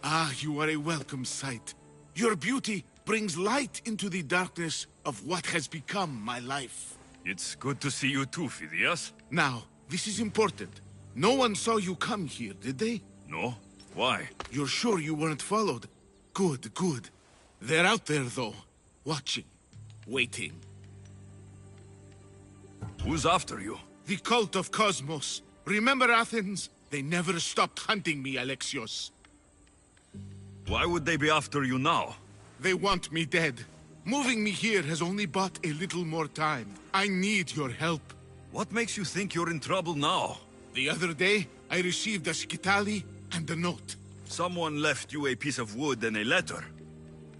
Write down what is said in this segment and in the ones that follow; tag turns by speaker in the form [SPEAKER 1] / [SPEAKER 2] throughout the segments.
[SPEAKER 1] Ah, you are a welcome sight. Your beauty brings light into the darkness of what has become my life.
[SPEAKER 2] It's good to see you too, Phidias.
[SPEAKER 1] Now, this is important. No one saw you come here, did they?
[SPEAKER 2] No? Why?
[SPEAKER 1] You're sure you weren't followed? Good, good. They're out there, though. Watching. Waiting.
[SPEAKER 2] Who's after you?
[SPEAKER 1] The cult of Cosmos. Remember Athens? They never stopped hunting me, Alexios.
[SPEAKER 2] Why would they be after you now?
[SPEAKER 1] They want me dead. Moving me here has only bought a little more time. I need your help.
[SPEAKER 2] What makes you think you're in trouble now?
[SPEAKER 1] The other day, I received a skitali and a note.
[SPEAKER 2] Someone left you a piece of wood and a letter.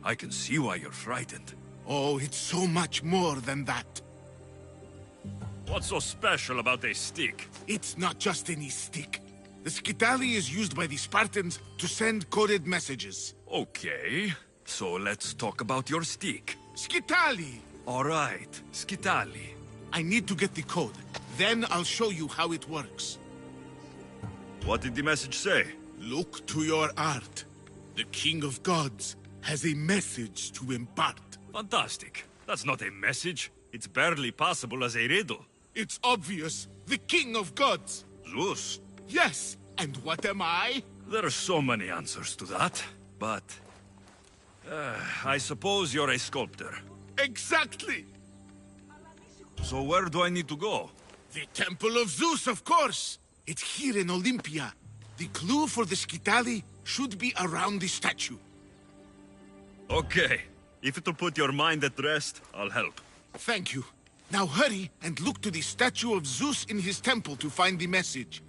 [SPEAKER 2] I can see why you're frightened.
[SPEAKER 1] Oh, it's so much more than that.
[SPEAKER 2] What's so special about a stick?
[SPEAKER 1] It's not just any stick. The skitali is used by the Spartans to send coded messages.
[SPEAKER 2] Okay, so let's talk about your stick.
[SPEAKER 1] Skitali!
[SPEAKER 2] All right, skitali.
[SPEAKER 1] I need to get the code. Then I'll show you how it works.
[SPEAKER 2] What did the message say?
[SPEAKER 1] Look to your art. The King of Gods has a message to impart.
[SPEAKER 2] Fantastic. That's not a message. It's barely possible as a riddle.
[SPEAKER 1] It's obvious. The King of Gods.
[SPEAKER 2] Zeus.
[SPEAKER 1] Yes. And what am I?
[SPEAKER 2] There are so many answers to that, but... I suppose you're a sculptor.
[SPEAKER 1] Exactly.
[SPEAKER 2] So where do I need to go?
[SPEAKER 1] The Temple of Zeus, of course. It's here in Olympia. The clue for the skitali should be around the statue.
[SPEAKER 2] Okay. If it'll put your mind at rest, I'll help.
[SPEAKER 1] Thank you. Now hurry and look to the statue of Zeus in his temple to find the message.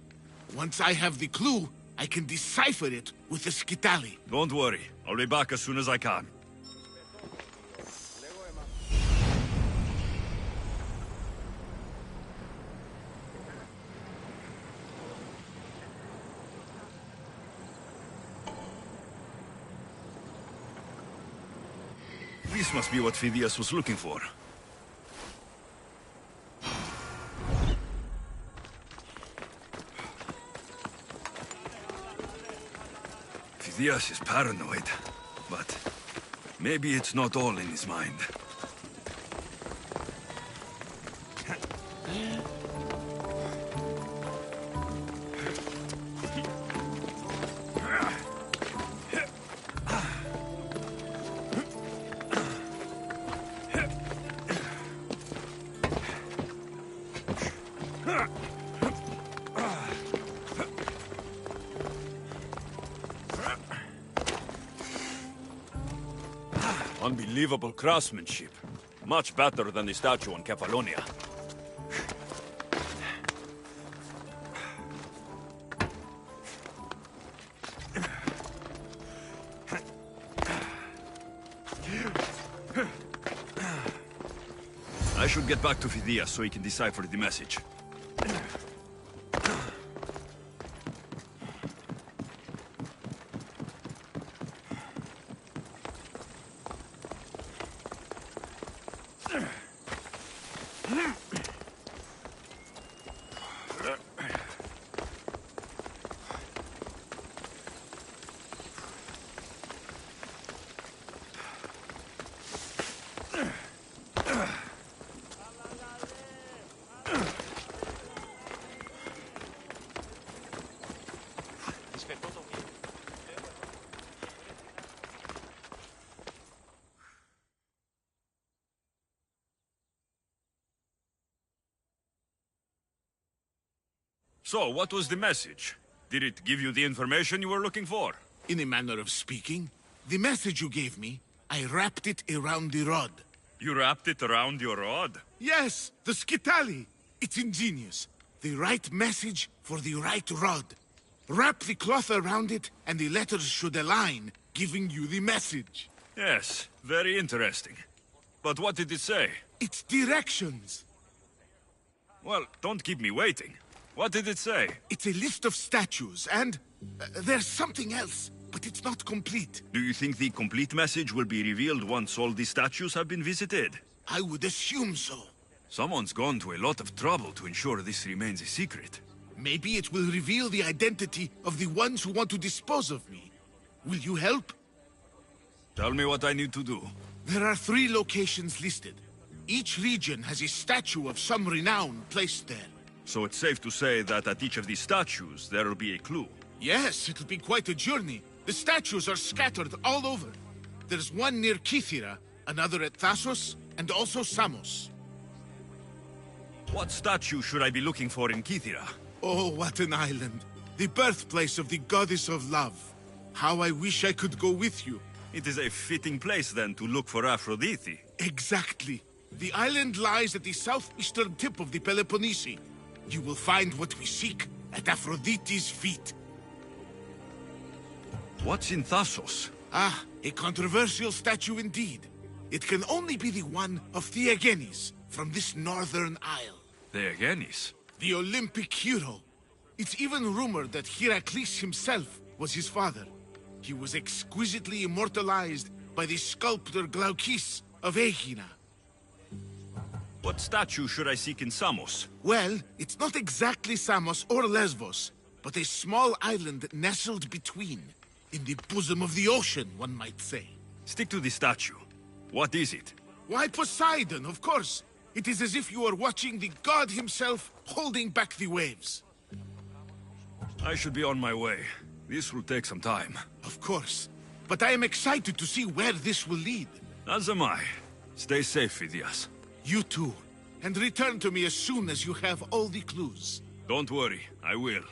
[SPEAKER 1] Once I have the clue, I can decipher it with the skitali.
[SPEAKER 2] Don't worry. I'll be back as soon as I can. This must be what Phidias was looking for. Phidias is paranoid, but maybe it's not all in his mind. Unbelievable craftsmanship. Much better than the statue on Kefalonia. I should get back to Phidias so he can decipher the message. So, what was the message? Did it give you the information you were looking for?
[SPEAKER 1] In a manner of speaking, the message you gave me, I wrapped it around the rod.
[SPEAKER 2] You wrapped it around your rod?
[SPEAKER 1] Yes, the skitali. It's ingenious. The right message for the right rod. Wrap the cloth around it, and the letters should align, giving you the message.
[SPEAKER 2] Yes, very interesting. But what did it say?
[SPEAKER 1] It's directions.
[SPEAKER 2] Well, don't keep me waiting. What did it say?
[SPEAKER 1] It's a list of statues, and there's something else, but it's not complete.
[SPEAKER 2] Do you think the complete message will be revealed once all the statues have been visited?
[SPEAKER 1] I would assume so.
[SPEAKER 2] Someone's gone to a lot of trouble to ensure this remains a secret.
[SPEAKER 1] Maybe it will reveal the identity of the ones who want to dispose of me. Will you help?
[SPEAKER 2] Tell me what I need to do.
[SPEAKER 1] There are 3 locations listed. Each region has a statue of some renown placed there.
[SPEAKER 2] So it's safe to say that at each of these statues, there will be a clue.
[SPEAKER 1] Yes, it'll be quite a journey. The statues are scattered all over. There's one near Kythera, another at Thassos, and also Samos.
[SPEAKER 2] What statue should I be looking for in Kythera?
[SPEAKER 1] Oh, what an island. The birthplace of the goddess of love. How I wish I could go with you.
[SPEAKER 2] It is a fitting place, then, to look for Aphrodite.
[SPEAKER 1] Exactly. The island lies at the southeastern tip of the Peloponnese. You will find what we seek at Aphrodite's feet.
[SPEAKER 2] What's in Thassos?
[SPEAKER 1] Ah, a controversial statue indeed. It can only be the one of Theagenes, from this northern isle.
[SPEAKER 2] Theagenes?
[SPEAKER 1] The Olympic hero. It's even rumored that Heracles himself was his father. He was exquisitely immortalized by the sculptor Glaukis of Aegina.
[SPEAKER 2] What statue should I seek in Samos?
[SPEAKER 1] Well, it's not exactly Samos or Lesbos, but a small island nestled between. In the bosom of the ocean, one might say.
[SPEAKER 2] Stick to the statue. What is it?
[SPEAKER 1] Why, Poseidon, of course. It is as if you are watching the god himself holding back the waves.
[SPEAKER 2] I should be on my way. This will take some time.
[SPEAKER 1] Of course. But I am excited to see where this will lead.
[SPEAKER 2] As am I. Stay safe, Phidias.
[SPEAKER 1] You too. And return to me as soon as you have all the clues.
[SPEAKER 2] Don't worry, I will.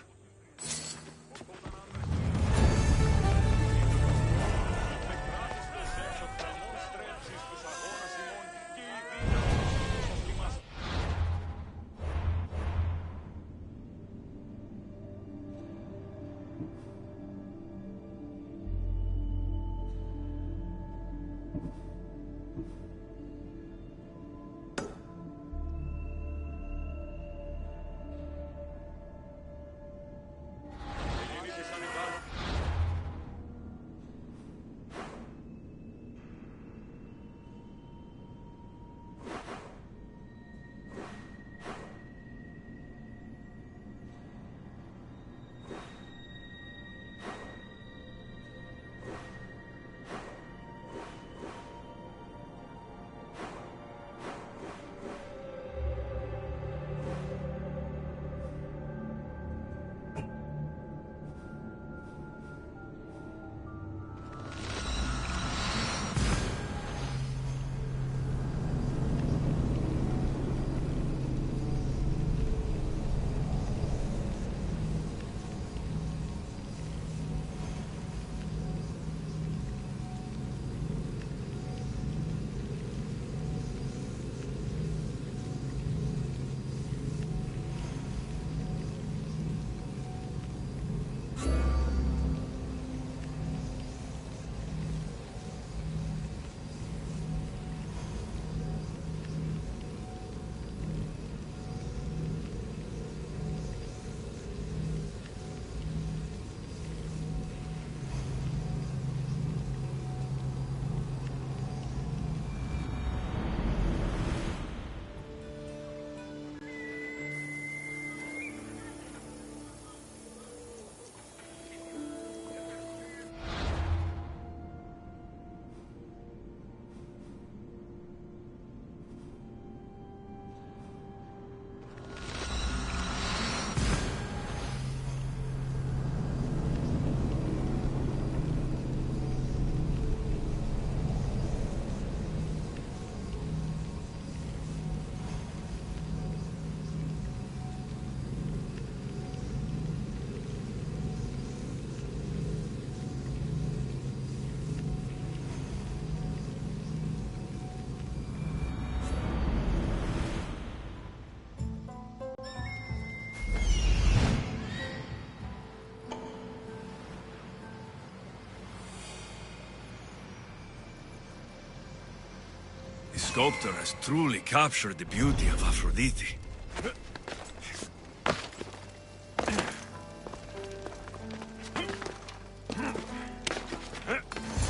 [SPEAKER 2] The sculptor has truly captured the beauty of Aphrodite.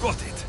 [SPEAKER 2] Got it.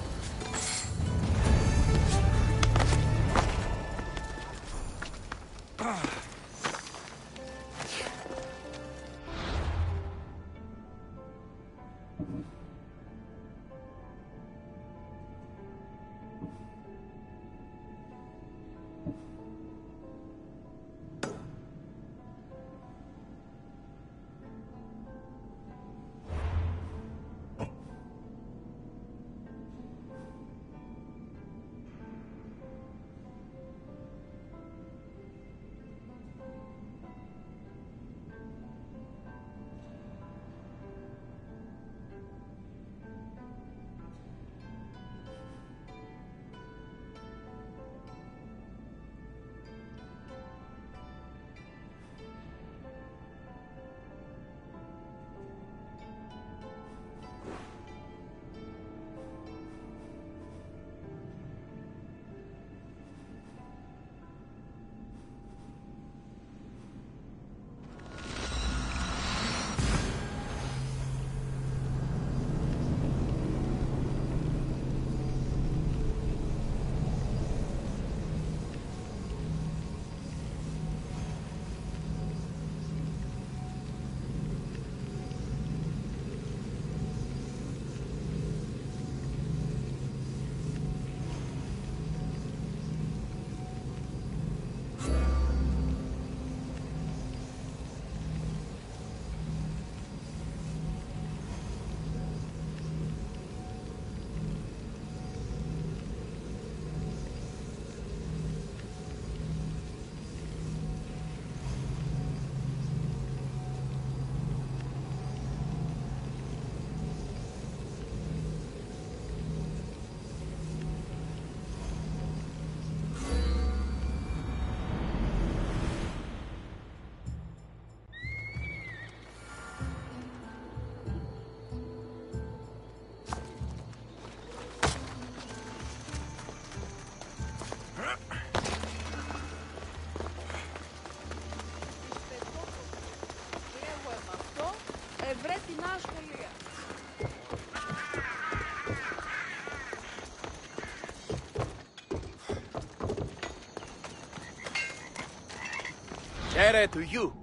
[SPEAKER 3] Share to you.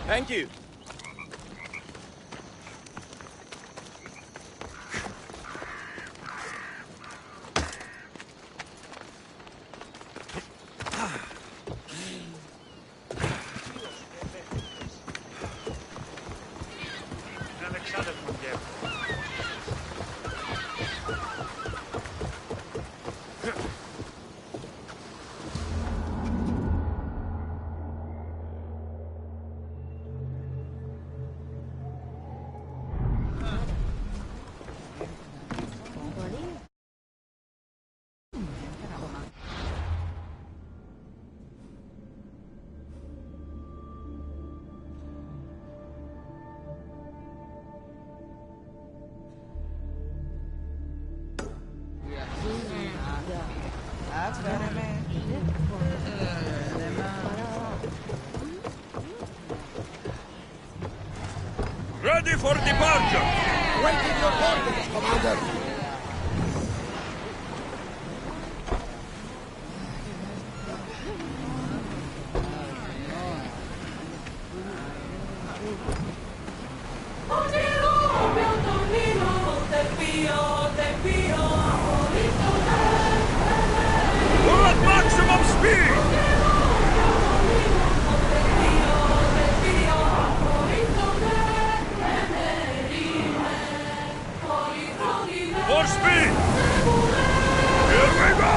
[SPEAKER 3] Thank you.
[SPEAKER 2] Ready for departure!
[SPEAKER 4] Waiting your orders, Commander!
[SPEAKER 2] We're at maximum speed! More speed! Here we go!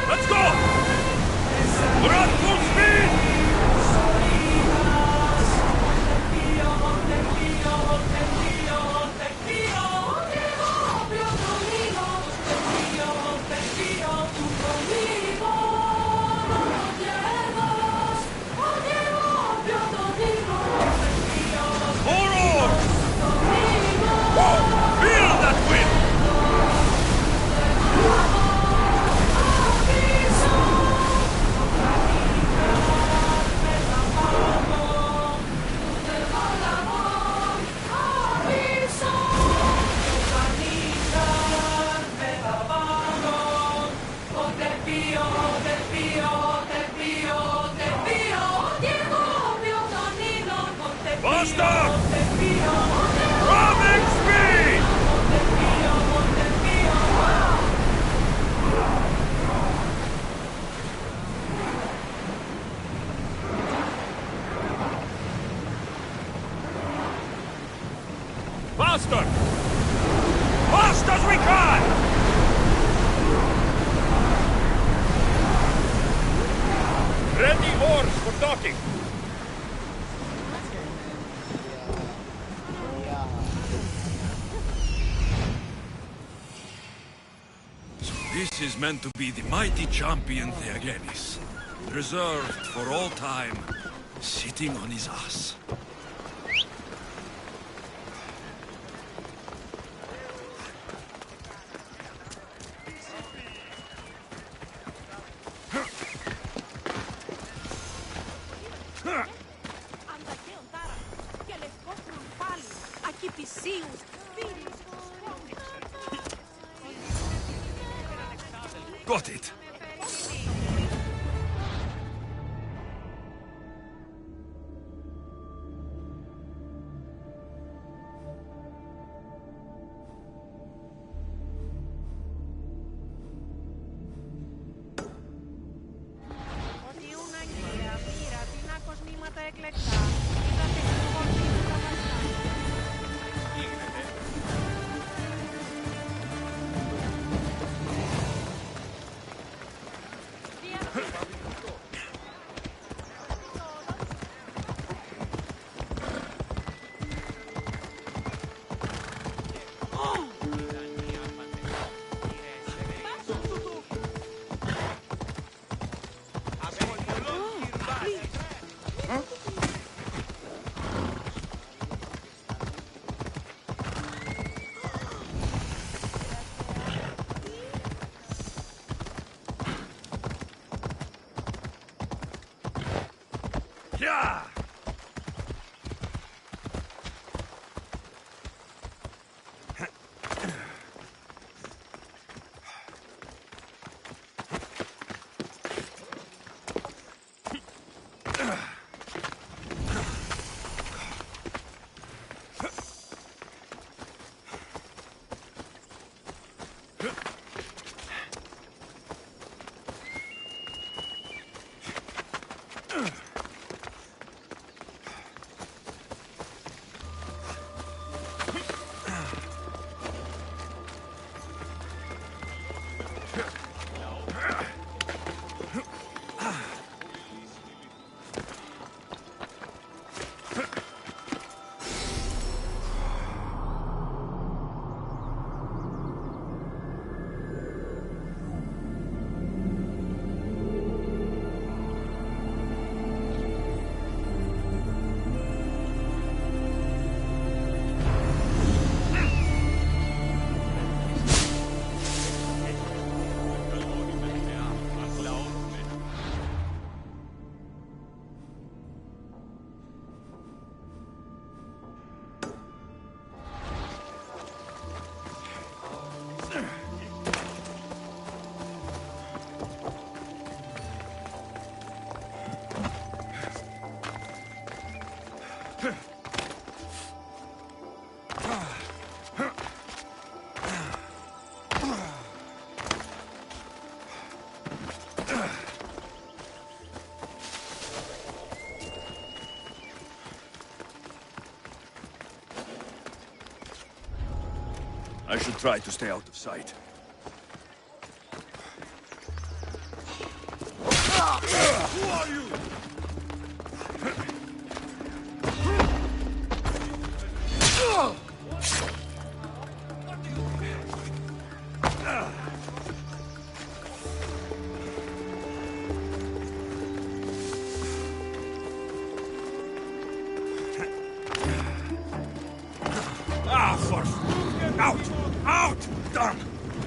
[SPEAKER 2] Let's go! We're at full speed! More! Whoa! Feel that wind! Faster! Ramming speed! Faster! Fast as we can! Ready oars for docking! This is meant to be the mighty champion Theagenis, reserved for all time, sitting on his ass. Got it! Yeah! I should try to stay out of sight. Who are you? Out! Out! Damn!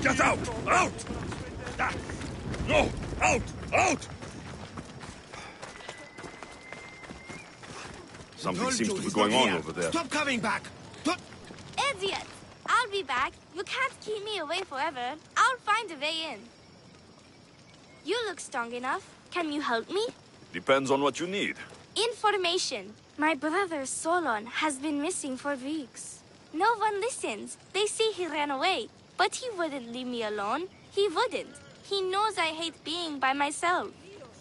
[SPEAKER 2] Get out! Out! Ah. No! Out! Out! Something seems to be going on over there.
[SPEAKER 4] Stop coming back! Don't...
[SPEAKER 5] Idiot! I'll be back. You can't keep me away forever. I'll find a way in. You look strong enough. Can you help me?
[SPEAKER 2] Depends on what you need.
[SPEAKER 5] Information. My brother Solon has been missing for weeks. No one listens. They say he ran away. But he wouldn't leave me alone. He wouldn't. He knows I hate being by myself.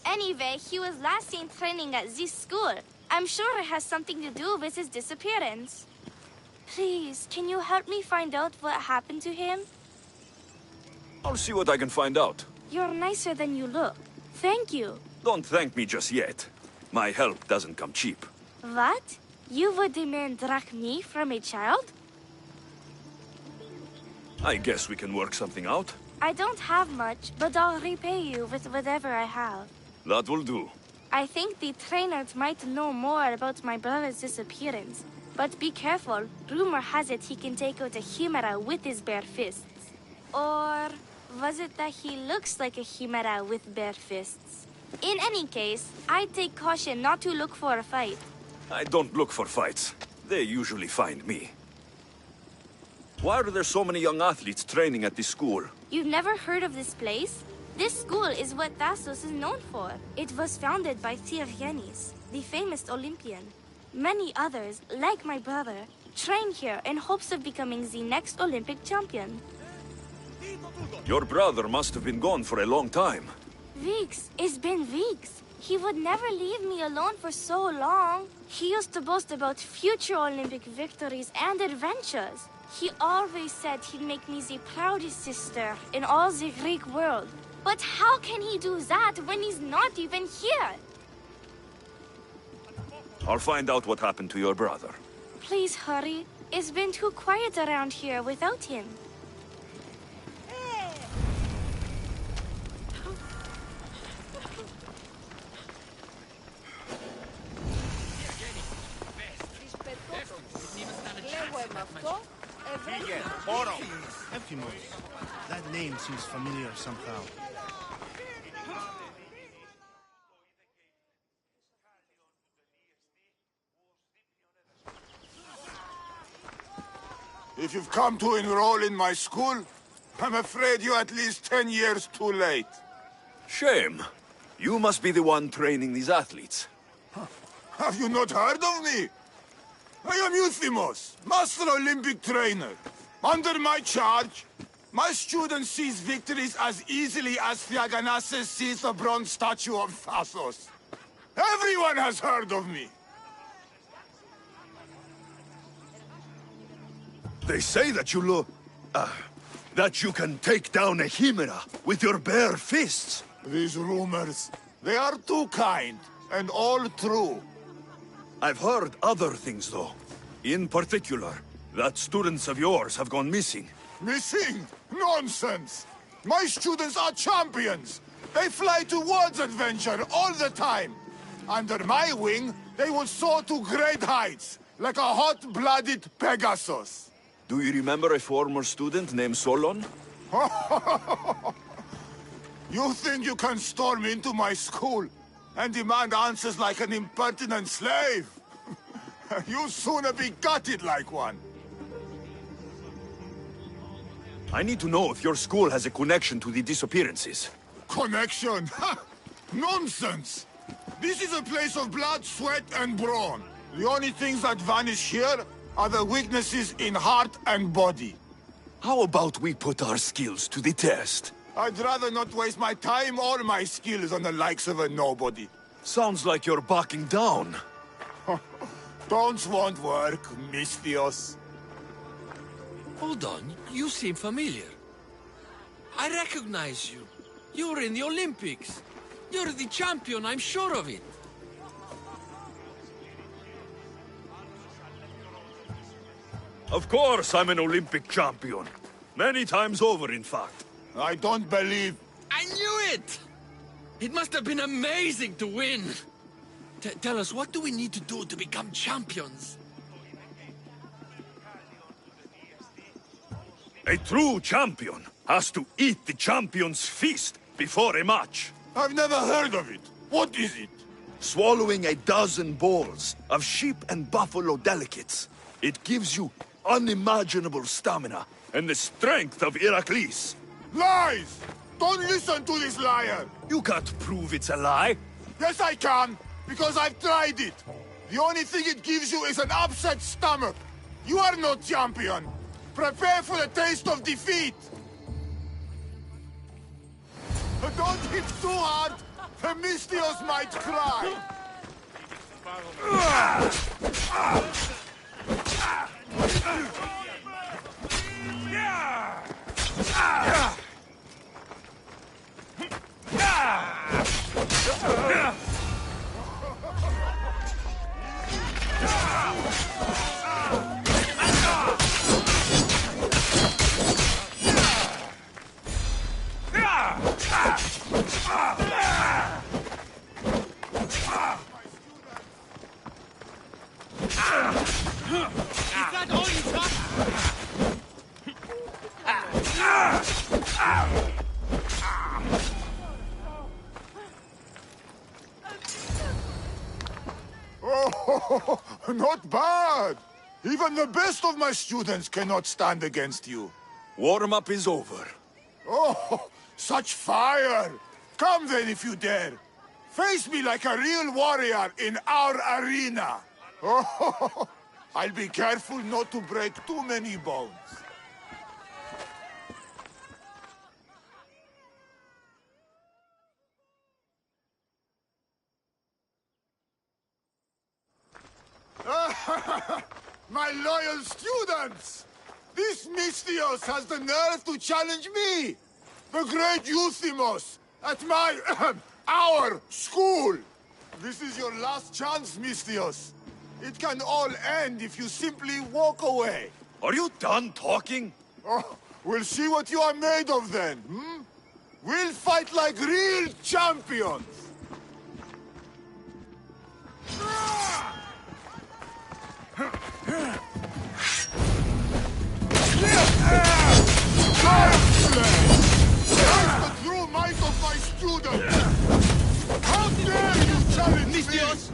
[SPEAKER 5] Anyway, he was last seen training at this school. I'm sure it has something to do with his disappearance. Please, can you help me find out what happened to him?
[SPEAKER 2] I'll see what I can find out.
[SPEAKER 5] You're nicer than you look. Thank you.
[SPEAKER 2] Don't thank me just yet. My help doesn't come cheap.
[SPEAKER 5] What? You would demand drachmi from a child?
[SPEAKER 2] I guess we can work something out.
[SPEAKER 5] I don't have much, but I'll repay you with whatever I have.
[SPEAKER 2] That will do.
[SPEAKER 5] I think the trainers might know more about my brother's disappearance. But be careful. Rumor has it he can take out a Chimera with his bare fists. Or was it that he looks like a Chimera with bare fists? In any case, I'd take caution not to look for a fight.
[SPEAKER 2] I don't look for fights. They usually find me. Why are there so many young athletes training at this school?
[SPEAKER 5] You've never heard of this place? This school is what Thassos is known for. It was founded by Theogenes, the famous Olympian. Many others, like my brother, train here in hopes of becoming the next Olympic champion.
[SPEAKER 2] Your brother must have been gone for a long time.
[SPEAKER 5] Weeks. It's been weeks. He would never leave me alone for so long. He used to boast about future Olympic victories and adventures. He always said he'd make me the proudest sister in all the Greek world. But how can he do that when he's not even here?
[SPEAKER 2] I'll find out what happened to your brother.
[SPEAKER 5] Please hurry. It's been too quiet around here without him.
[SPEAKER 6] Efimos. That name seems familiar somehow.
[SPEAKER 1] If you've come to enroll in my school, I'm afraid you're at least 10 years too late.
[SPEAKER 2] Shame. You must be the one training these athletes.
[SPEAKER 1] Have you not heard of me? I am Euthymos, Master Olympic Trainer. Under my charge, my students seize victories as easily as Theogenes sees the bronze statue of Thassos. Everyone has heard of me.
[SPEAKER 7] They say that you that you can take down a Chimera with your bare fists.
[SPEAKER 1] These rumors, they are too kind and all true.
[SPEAKER 2] I've heard other things, though. In particular, that students of yours have gone missing.
[SPEAKER 1] Missing? Nonsense! My students are champions! They fly towards adventure all the time! Under my wing, they will soar to great heights, like a hot-blooded Pegasus.
[SPEAKER 2] Do you remember a former student named Solon?
[SPEAKER 1] You think you can storm into my school and demand answers like an impertinent slave? You'll sooner be gutted like one.
[SPEAKER 2] I need to know if your school has a connection to the disappearances.
[SPEAKER 1] Connection? Ha! Nonsense! This is a place of blood, sweat, and brawn. The only things that vanish here are the weaknesses in heart and body.
[SPEAKER 2] How about we put our skills to the test?
[SPEAKER 1] I'd rather not waste my time or my skills on the likes of a nobody.
[SPEAKER 2] Sounds like you're backing down.
[SPEAKER 1] Don't won't work, Misthios.
[SPEAKER 2] Hold on, you seem familiar. I recognize you. You were in the Olympics. You're the champion, I'm sure of it.
[SPEAKER 7] Of course I'm an Olympic champion. Many times over, in fact.
[SPEAKER 1] I don't believe...
[SPEAKER 2] I knew it! It must have been amazing to win. Tell us, what do we need to do to become champions?
[SPEAKER 7] A true champion has to eat the champion's feast before a match.
[SPEAKER 1] I've never heard of it. What is it?
[SPEAKER 7] Swallowing a dozen bowls of sheep and buffalo delicates. It gives you unimaginable stamina and the strength of Heracles.
[SPEAKER 1] Lies! Don't listen to this liar!
[SPEAKER 7] You can't prove it's a lie.
[SPEAKER 1] Yes, I can, because I've tried it. The only thing it gives you is an upset stomach. You are no champion. Prepare for the taste of defeat. But don't hit too hard. Themistios might cry. Oh, not bad. Even the best of my students cannot stand against you.
[SPEAKER 7] Warm-up is over.
[SPEAKER 1] Oh, such fire! Come then if you dare. Face me like a real warrior in our arena. Oh, I'll be careful not to break too many bones. My loyal students! This Misthios has the nerve to challenge me! The great Euthymos! At my... our school! This is your last chance, Misthios. It can all end if you simply walk away.
[SPEAKER 7] Are you done talking?
[SPEAKER 1] Oh, we'll see what you are made of then, hmm? We'll fight like real champions! That's the true might of my students! How dare you challenge
[SPEAKER 2] Misthios!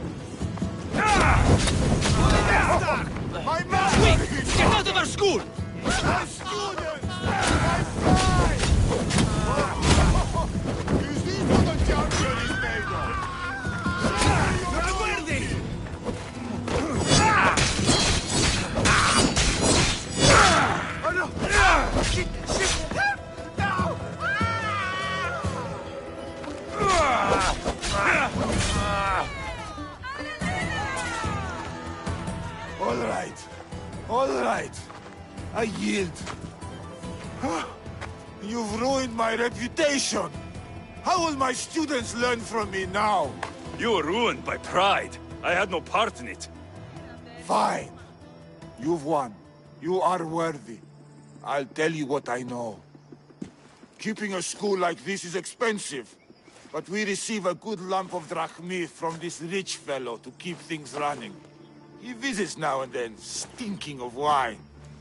[SPEAKER 1] my master!
[SPEAKER 2] Get out of our school!
[SPEAKER 1] My students! My pride! Is this what a champion is made of?
[SPEAKER 2] Where are they?
[SPEAKER 1] All right. I yield. You've ruined my reputation. How will my students learn from me now?
[SPEAKER 7] You were ruined by pride. I had no part in it.
[SPEAKER 1] Fine. You've won. You are worthy. I'll tell you what I know. Keeping a school like this is expensive, but we receive a good lump of drachmi from this rich fellow to keep things running. He visits now and then, stinking of wine,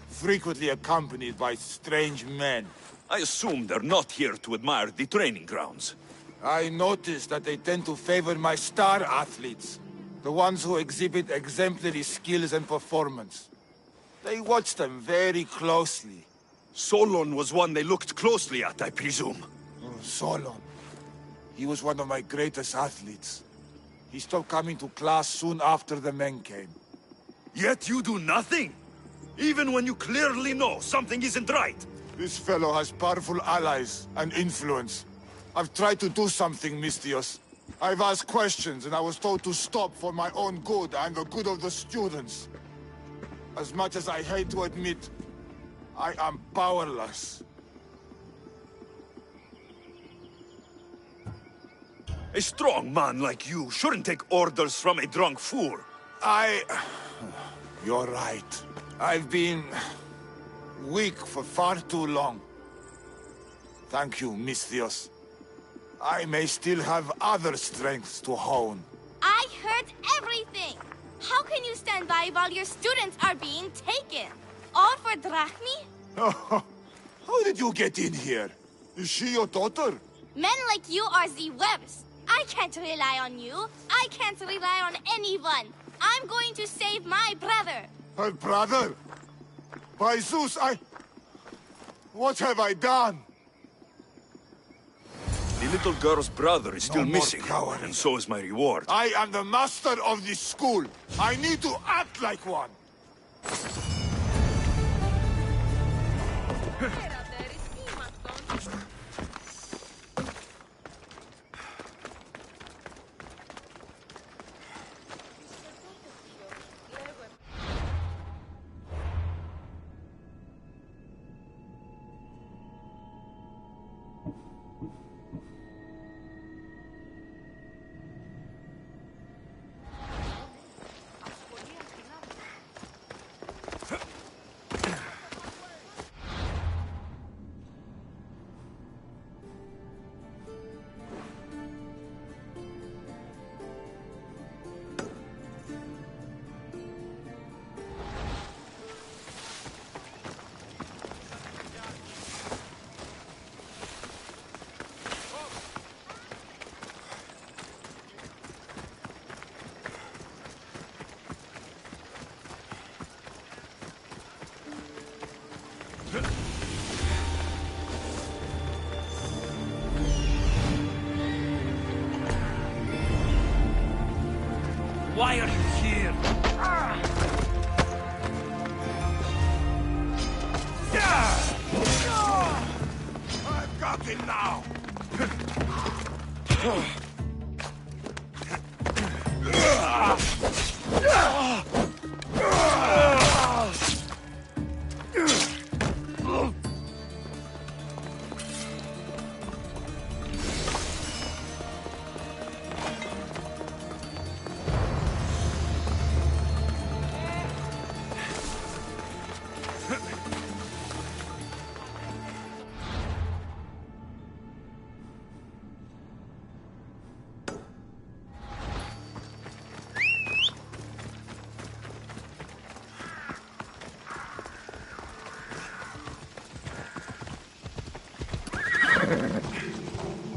[SPEAKER 1] frequently accompanied by strange men.
[SPEAKER 7] I assume they're not here to admire the training grounds.
[SPEAKER 1] I noticed that they tend to favor my star athletes, the ones who exhibit exemplary skills and performance. They watch them very closely.
[SPEAKER 7] Solon was one they looked closely at, I presume.
[SPEAKER 1] Oh, Solon. He was one of my greatest athletes. He stopped coming to class soon after the men came.
[SPEAKER 7] Yet you do nothing? Even when you clearly know something isn't right?
[SPEAKER 1] This fellow has powerful allies and influence. I've tried to do something, Misthios. I've asked questions, and I was told to stop for my own good and the good of the students. As much as I hate to admit, I am powerless.
[SPEAKER 7] A strong man like you shouldn't take orders from a drunk fool.
[SPEAKER 1] You're right. I've been weak for far too long. Thank you, Misthios. I may still have other strengths to hone.
[SPEAKER 5] I heard everything! How can you stand by while your students are being taken? All for drachmi?
[SPEAKER 1] How did you get in here? Is she your daughter?
[SPEAKER 5] Men like you are the worst. I can't rely on you. I can't rely on anyone. I'm going to save my brother.
[SPEAKER 1] Her brother? By Zeus, what have I done?
[SPEAKER 7] The little girl's brother is still
[SPEAKER 1] No more
[SPEAKER 7] missing,
[SPEAKER 1] cowardly.
[SPEAKER 7] and so is my reward.
[SPEAKER 1] I am the master of this school. I need to act like one.
[SPEAKER 2] Why are you here?
[SPEAKER 1] I've got him now.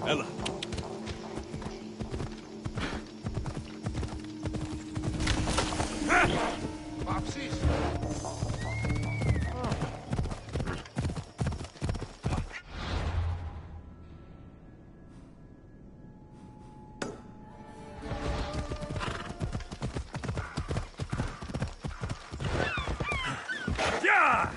[SPEAKER 2] Ella. Yeah!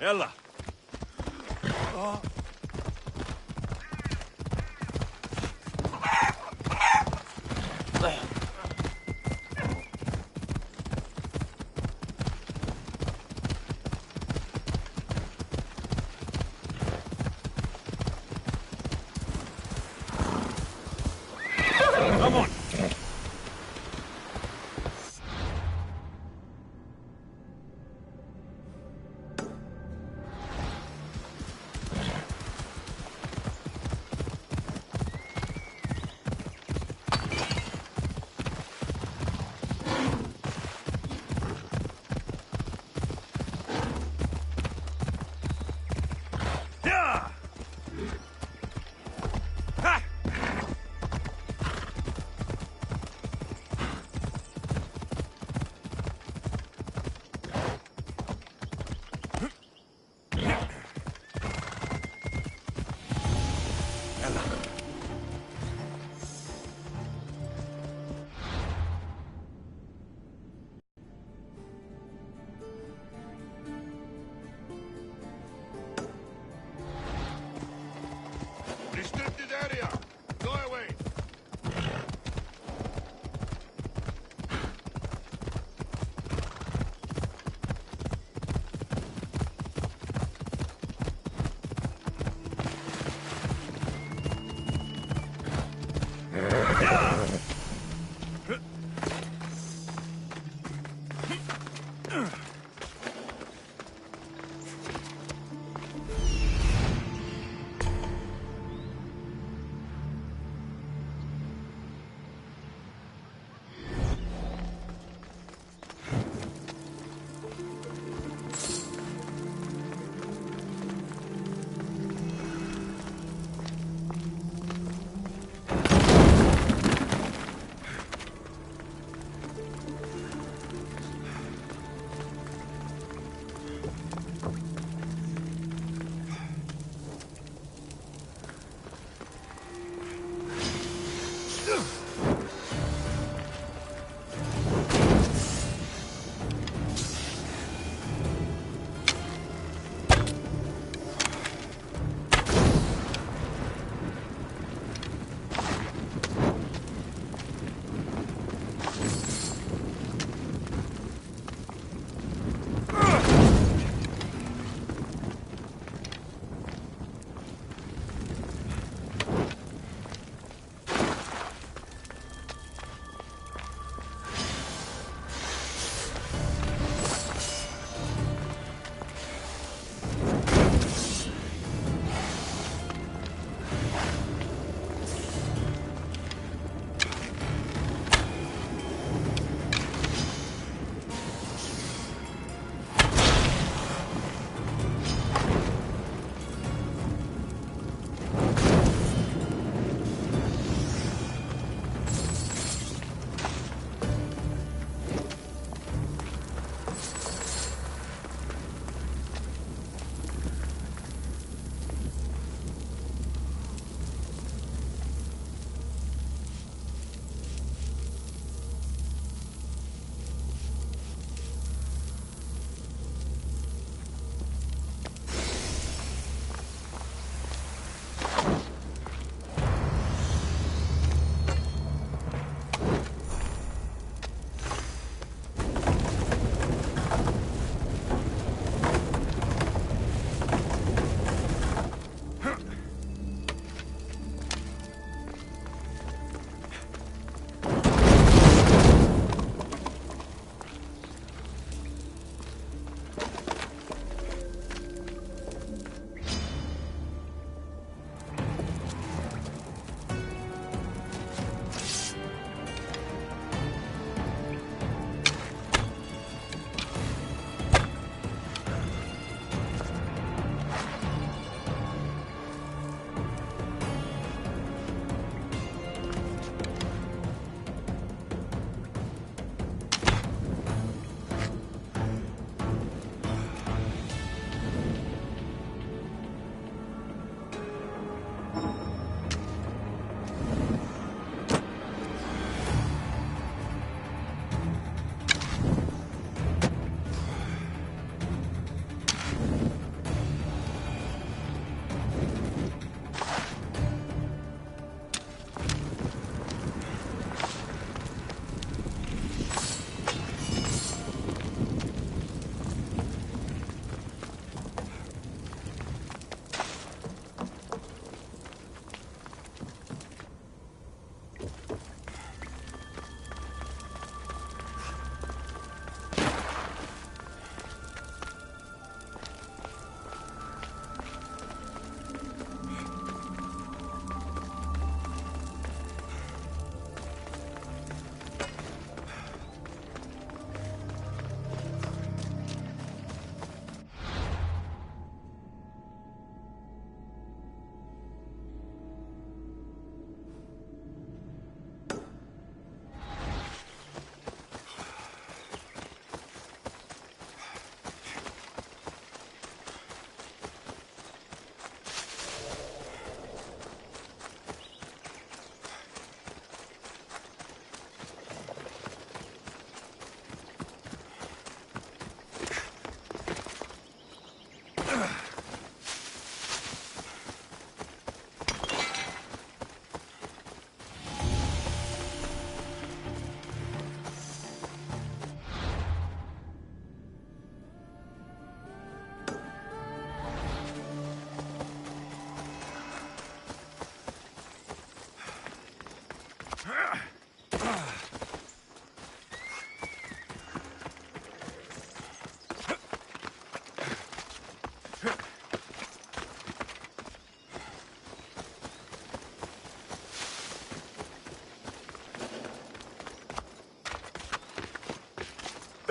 [SPEAKER 2] Ella. Come on.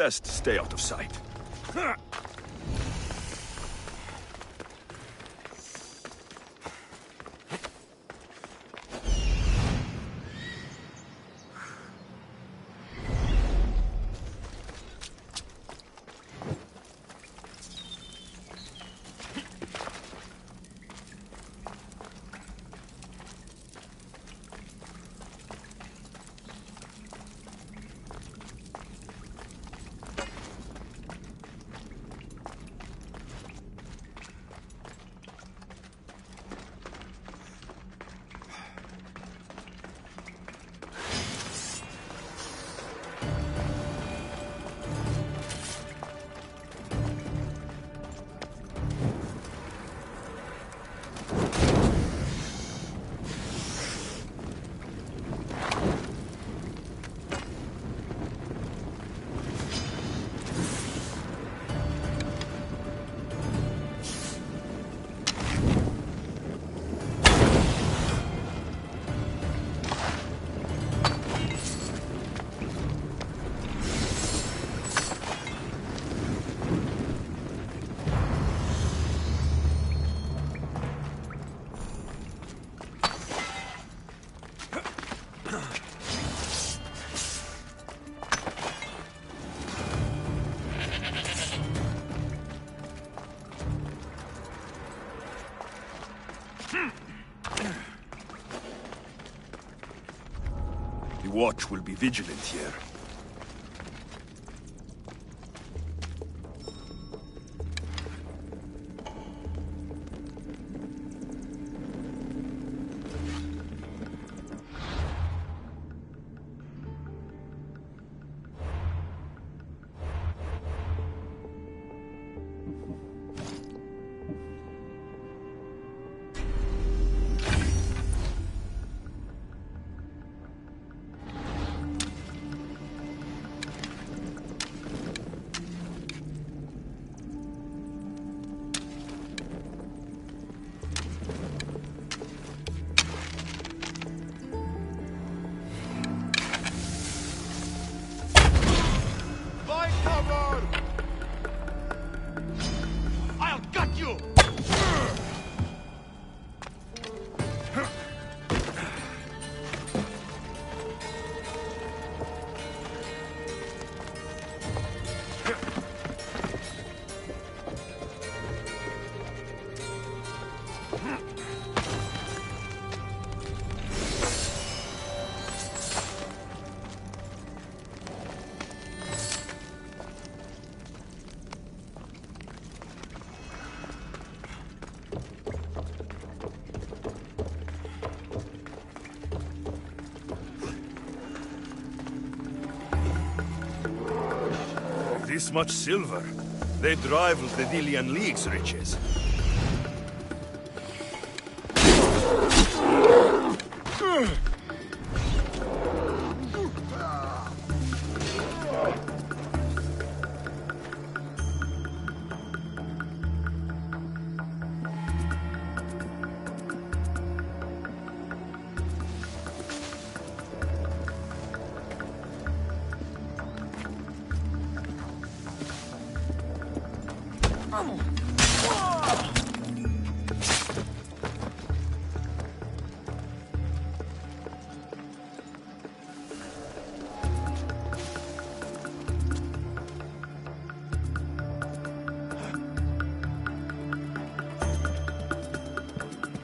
[SPEAKER 7] best stay out of sight. The watch will be vigilant here. This much silver. They'd rival the Delian League's riches.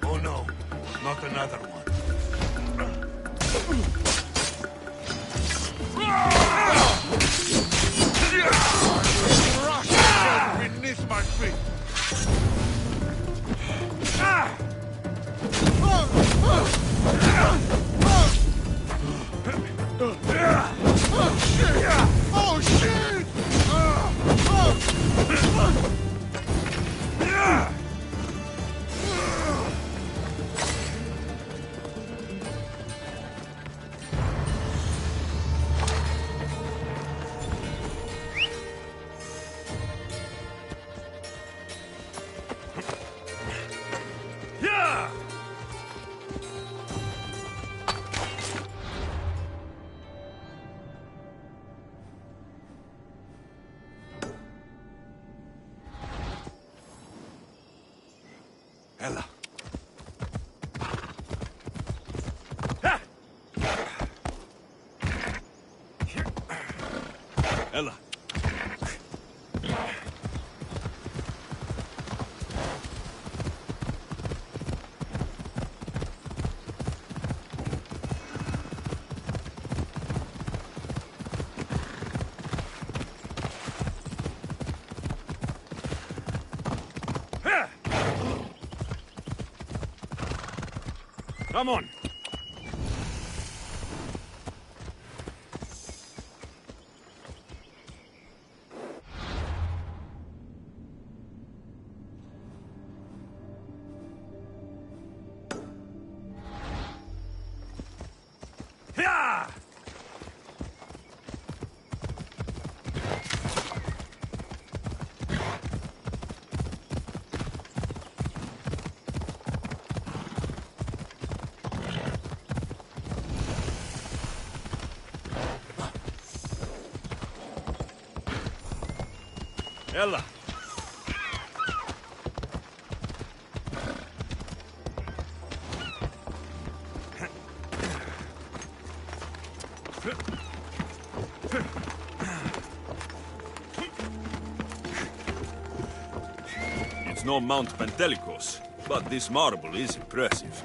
[SPEAKER 2] Oh no, not another one. Beneath my feet. Oh shit! Ella. Ella. Come on. Yeah! Ella. It's no Mount Pentelicos, but this marble is impressive.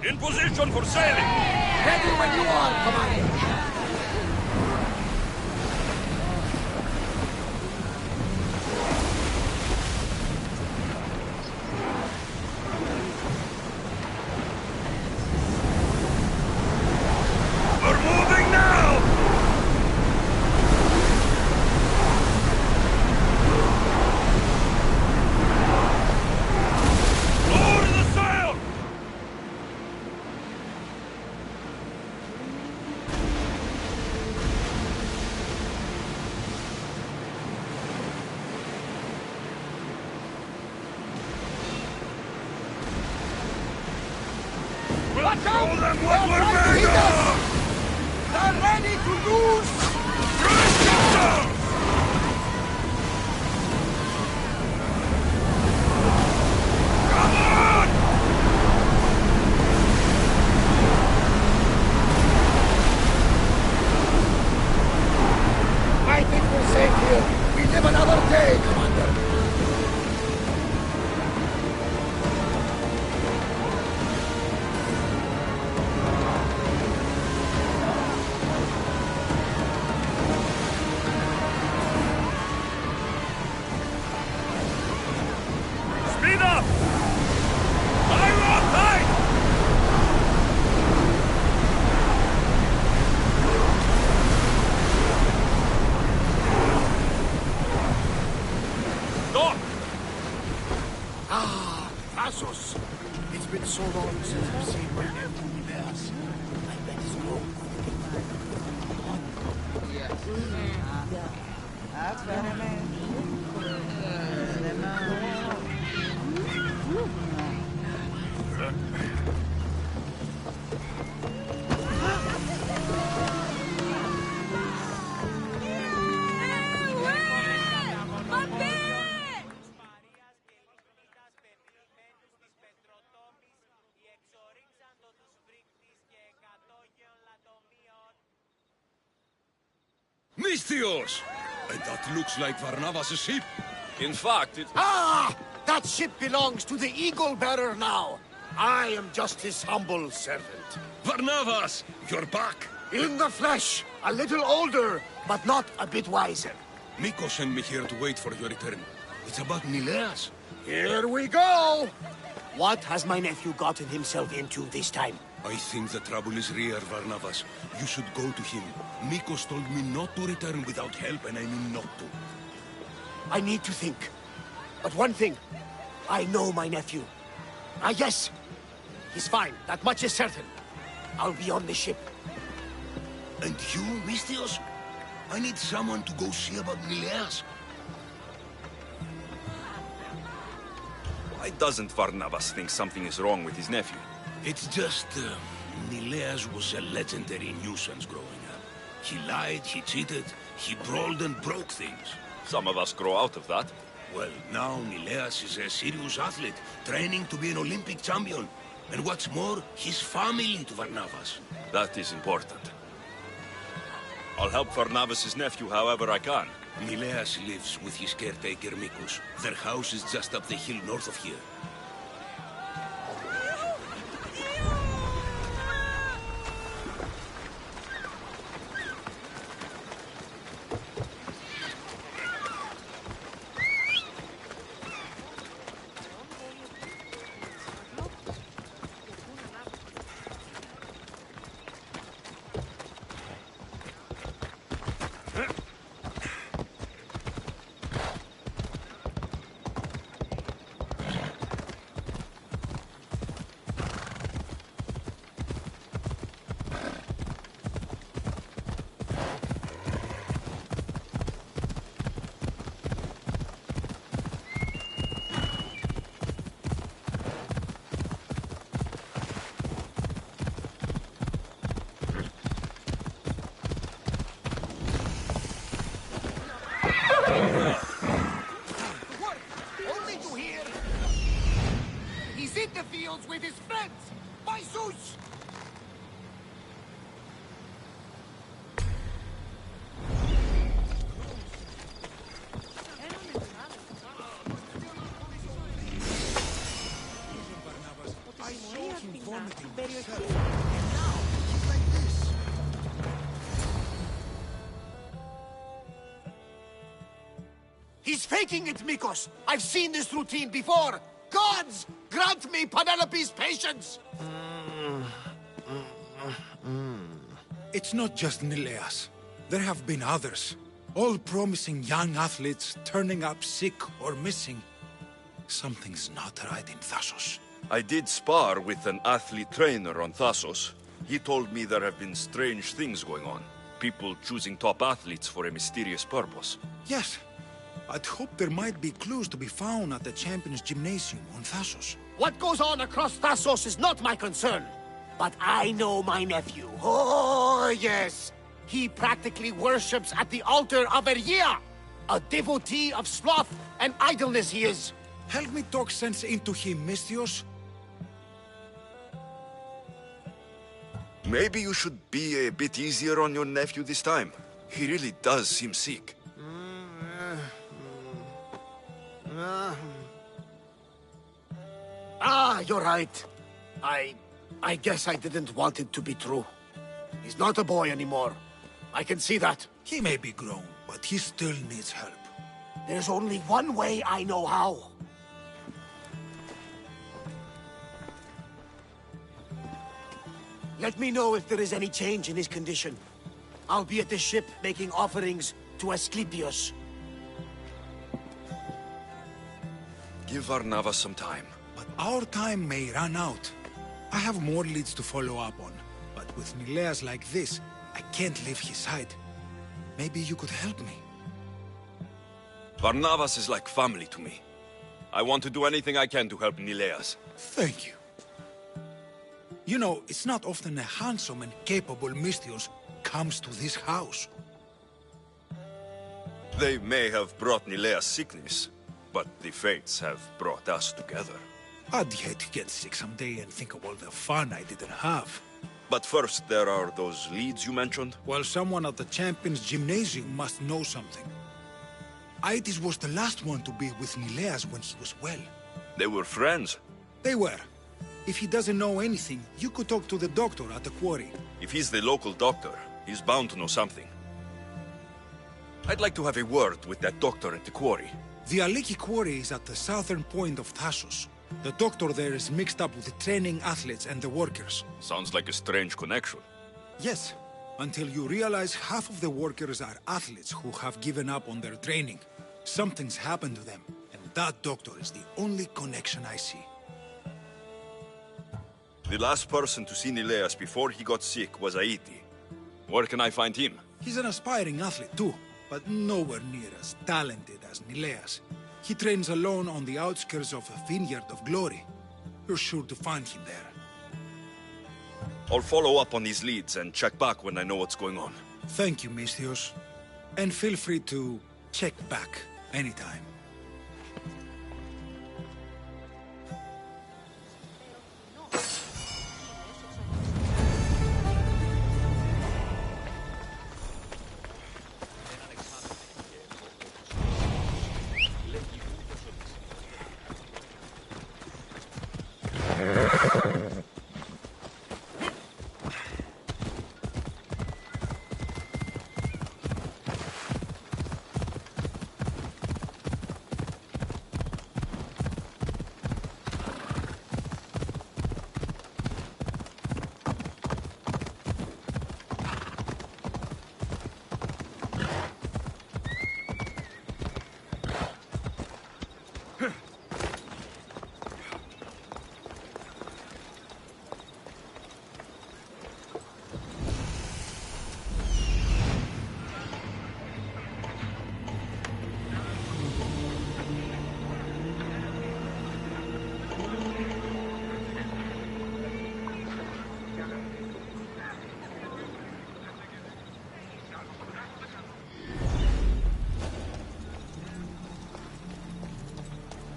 [SPEAKER 2] In position for sailing!
[SPEAKER 4] Ready when you are, Commander!
[SPEAKER 2] We're moving now! Lower the sail! We'll show them what we're made of!
[SPEAKER 4] They're ready to lose!
[SPEAKER 2] Brace yourselves!
[SPEAKER 4] way, Commander!
[SPEAKER 2] Speed up! Fire up high! Stop!
[SPEAKER 4] Ah, Thassos! It's been so long since I've seen my nephew Mileas. I bet he's grown.
[SPEAKER 2] Misthios! And that looks like Varnavas' ship.
[SPEAKER 3] In fact, it...
[SPEAKER 4] Ah! That ship belongs to the Eagle Bearer now. I am just his humble servant.
[SPEAKER 2] Varnavas! You're back!
[SPEAKER 4] In the flesh, a little older, but not a bit wiser.
[SPEAKER 2] Miko sent me here to wait for your return. It's about Mileas.
[SPEAKER 4] Here we go! What has my nephew gotten himself into this time?
[SPEAKER 2] I think the trouble is real, Varnavas. You should go to him. Mikos told me not to return without help, and I mean not to.
[SPEAKER 4] I need to think. But one thing, I know my nephew. Ah, yes. He's fine. That much is certain. I'll be on the ship.
[SPEAKER 2] And you, Misthios? I need someone to go see about Mileas.
[SPEAKER 8] Why doesn't Varnavas think something is wrong with his nephew?
[SPEAKER 2] It's just, Mileas was a legendary nuisance growing up. He lied, he cheated, he brawled and broke things.
[SPEAKER 8] Some of us grow out of that.
[SPEAKER 2] Well, now Mileas is a serious athlete, training to be an Olympic champion. And what's more, he's family to Varnavas.
[SPEAKER 8] That is important. I'll help Varnavas' nephew however I can.
[SPEAKER 2] Mileas lives with his caretaker Mikos. Their house is just up the hill north of here.
[SPEAKER 4] Only to hear. He's in the fields with his friends. By Zeus! He's faking it, Mikos! I've seen this routine before! Gods! Grant me Penelope's patience!
[SPEAKER 9] It's not just Mileas. There have been others. All promising young athletes turning up sick or missing. Something's not right in Thassos.
[SPEAKER 8] I did spar with an athlete trainer on Thassos. He told me there have been strange things going on. People choosing top athletes for a mysterious purpose.
[SPEAKER 9] Yes. I'd hope there might be clues to be found at the Champions Gymnasium on Thassos.
[SPEAKER 4] What goes on across Thassos is not my concern. But I know my nephew. Oh, yes. He practically worships at the altar of Ergia. A devotee of sloth and idleness he is.
[SPEAKER 9] Help me talk sense into him, Misthios.
[SPEAKER 8] Maybe you should be a bit easier on your nephew this time. He really does seem sick.
[SPEAKER 4] You're right. I guess I didn't want it to be true. He's not a boy anymore. I can see that.
[SPEAKER 9] He may be grown, but he still needs help.
[SPEAKER 4] There's only one way I know how. Let me know if there is any change in his condition. I'll be at the ship making offerings to Asclepius.
[SPEAKER 8] Give Varnava some time.
[SPEAKER 9] But our time may run out. I have more leads to follow up on, but with Nileas like this, I can't leave his side. Maybe you could help me.
[SPEAKER 8] Varnavas is like family to me. I want to do anything I can to help Nileas.
[SPEAKER 9] Thank you. You know, it's not often a handsome and capable Misthios comes to this house.
[SPEAKER 8] They may have brought Nileas sickness, but the fates have brought us together.
[SPEAKER 9] I'd hate to get sick someday and think of all the fun I didn't have.
[SPEAKER 8] But first, there are those leads you mentioned.
[SPEAKER 9] Well, someone at the Champions Gymnasium must know something. Aetis was the last one to be with Nileas when he was well.
[SPEAKER 8] They were friends.
[SPEAKER 9] They were. If he doesn't know anything, you could talk to the doctor at the quarry.
[SPEAKER 8] If he's the local doctor, he's bound to know something. I'd like to have a word with that doctor at the quarry.
[SPEAKER 9] The Aliki quarry is at the southern point of Thassos. The doctor there is mixed up with the training athletes and the workers.
[SPEAKER 8] Sounds like a strange connection.
[SPEAKER 9] Yes, until you realize half of the workers are athletes who have given up on their training. Something's happened to them, and that doctor is the only connection I see.
[SPEAKER 8] The last person to see Nileas before he got sick was Aiti. Where can I find him?
[SPEAKER 9] He's an aspiring athlete too, but nowhere near as talented as Nileas. He trains alone on the outskirts of a vineyard of glory. You're sure to find him there.
[SPEAKER 8] I'll follow up on these leads and check back when I know what's going on.
[SPEAKER 9] Thank you, Misthios. And feel free to check back anytime.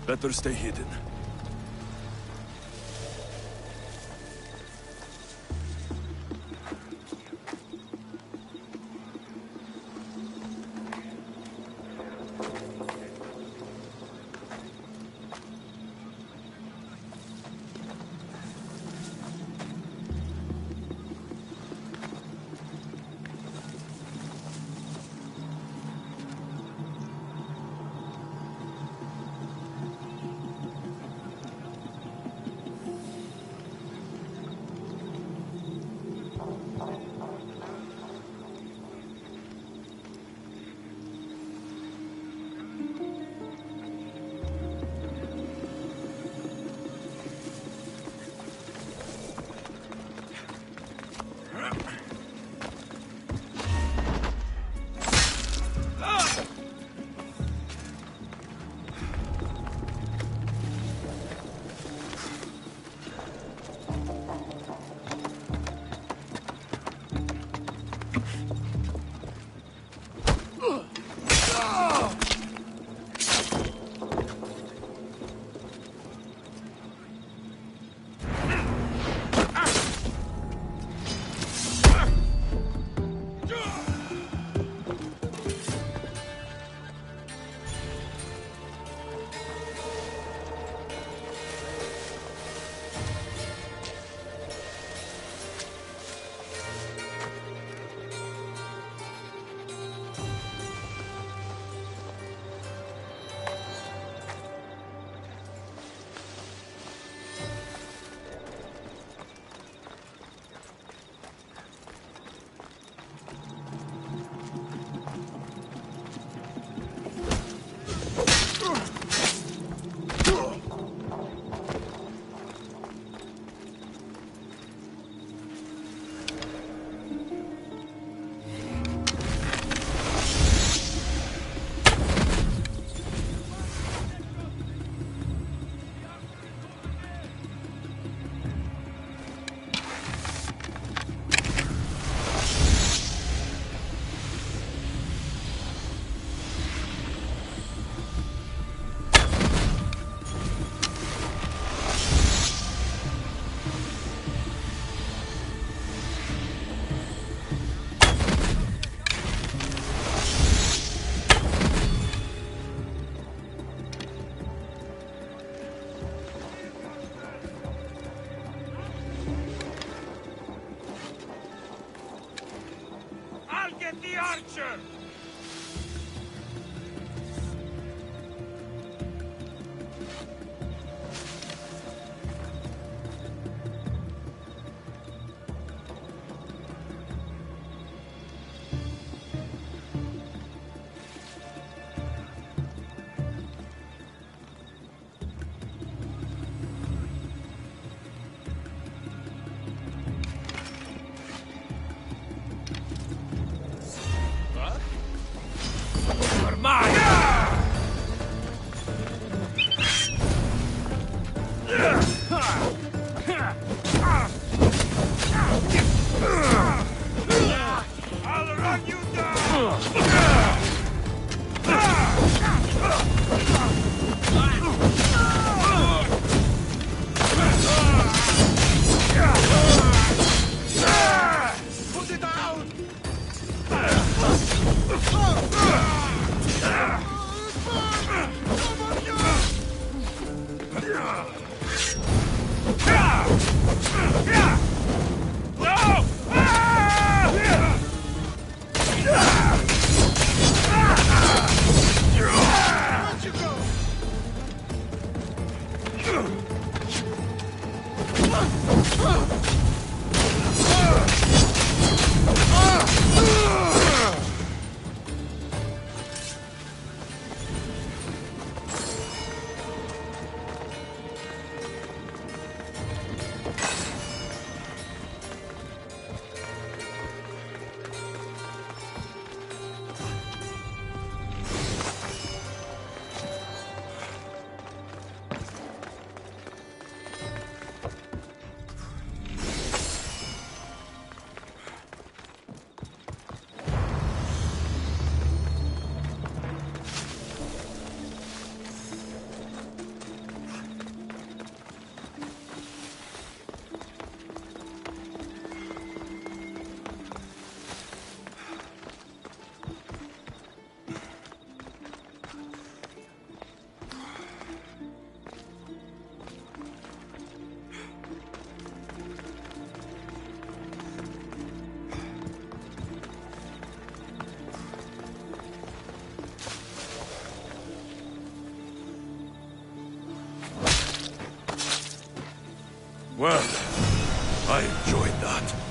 [SPEAKER 2] Better stay hidden. archer!
[SPEAKER 8] Well, I enjoyed that.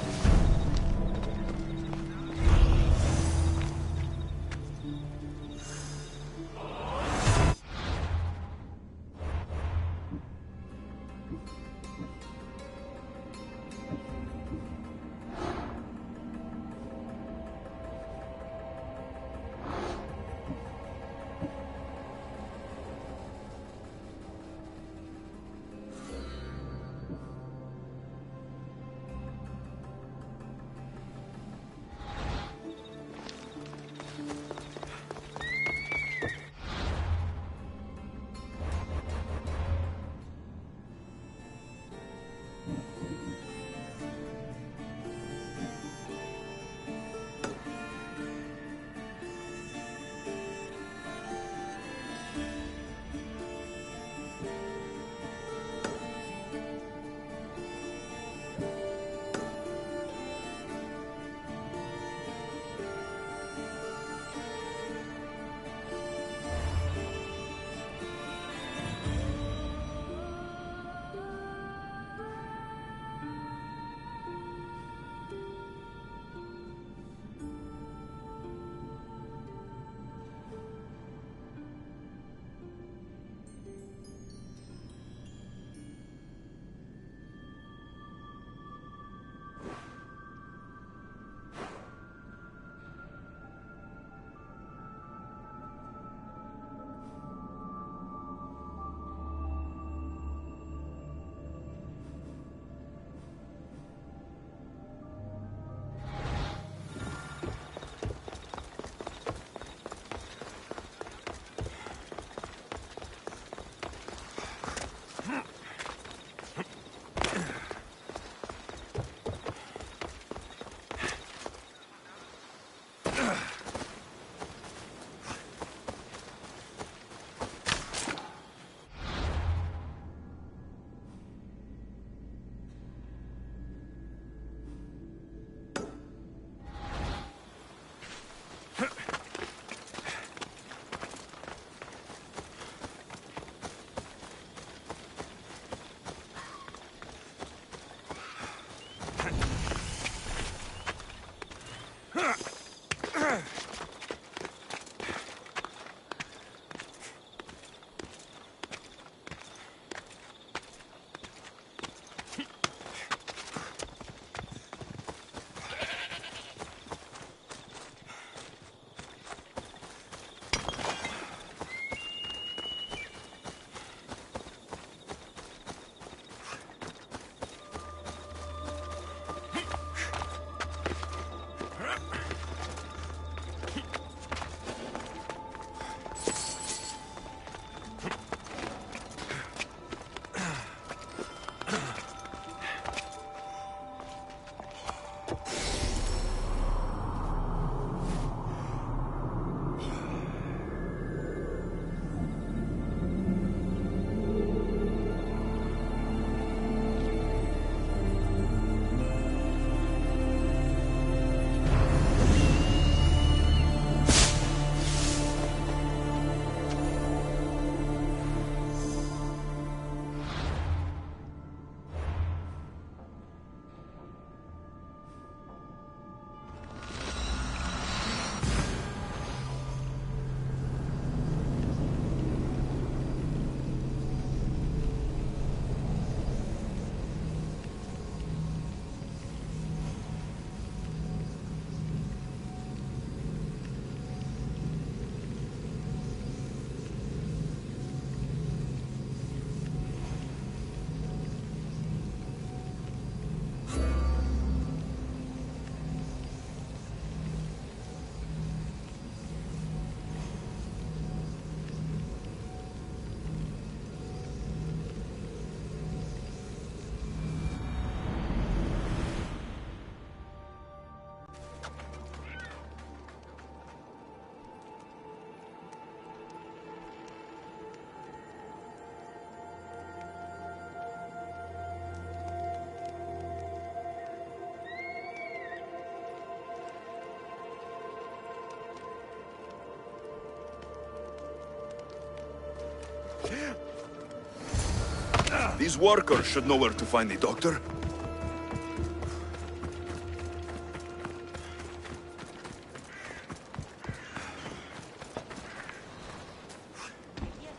[SPEAKER 7] These workers should know where to find the doctor.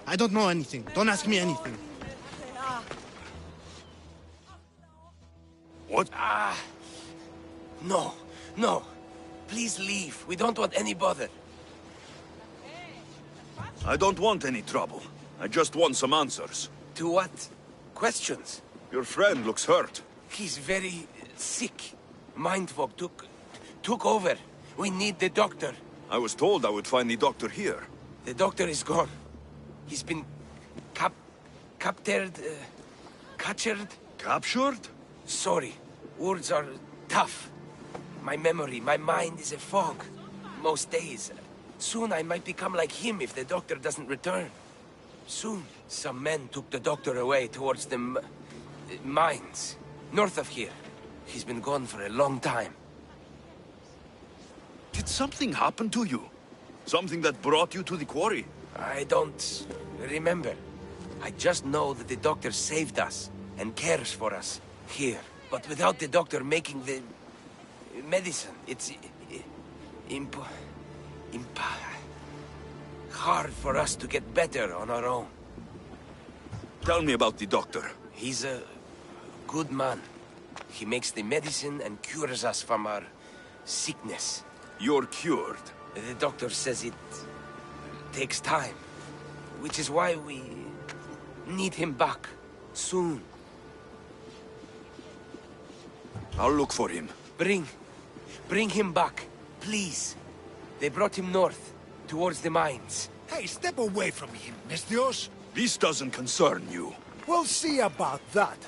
[SPEAKER 6] I don't know anything. Don't ask me anything.
[SPEAKER 7] What?
[SPEAKER 3] No, no. Please leave. We don't want any bother.
[SPEAKER 7] I don't want any trouble. I just want some answers.
[SPEAKER 3] To what? Questions?
[SPEAKER 7] Your friend looks hurt.
[SPEAKER 3] He's very sick. Mind fog took over. We need the doctor.
[SPEAKER 7] I was told I would find the doctor here.
[SPEAKER 3] The doctor is gone. He's been captured.
[SPEAKER 7] Captured?
[SPEAKER 3] Sorry. Words are tough. My memory, my mind is a fog. Most days. Soon I might become like him if the doctor doesn't return. Soon. Some men took the doctor away towards the mines. North of here. He's been gone for a long time.
[SPEAKER 7] Did something happen to you? Something that brought you to the quarry?
[SPEAKER 3] I don't remember. I just know that the doctor saved us and cares for us here. But without the doctor making the medicine, it's hard for us to get better on our own.
[SPEAKER 7] Tell me about the doctor.
[SPEAKER 3] He's a good man. He makes the medicine and cures us from our sickness.
[SPEAKER 7] You're cured.
[SPEAKER 3] The doctor says it takes time, which is why we need him back soon.
[SPEAKER 7] I'll look for him.
[SPEAKER 3] Bring him back, please. They brought him north, towards the mines.
[SPEAKER 9] Hey, step away from him, Mestios.
[SPEAKER 7] This doesn't concern you.
[SPEAKER 9] We'll see about that.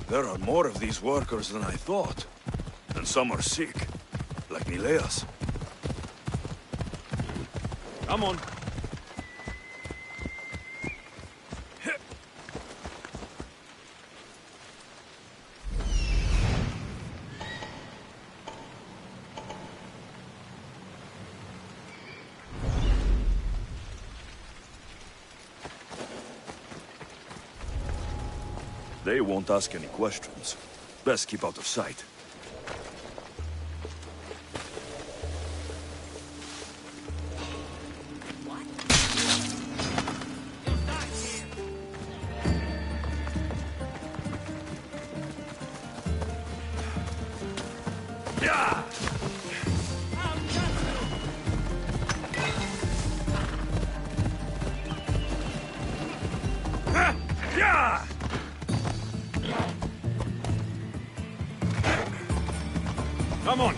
[SPEAKER 7] There are more of these workers than I thought. And some are sick, like Nileas. Come on. They won't ask any questions. Best keep out of sight.
[SPEAKER 2] Come on!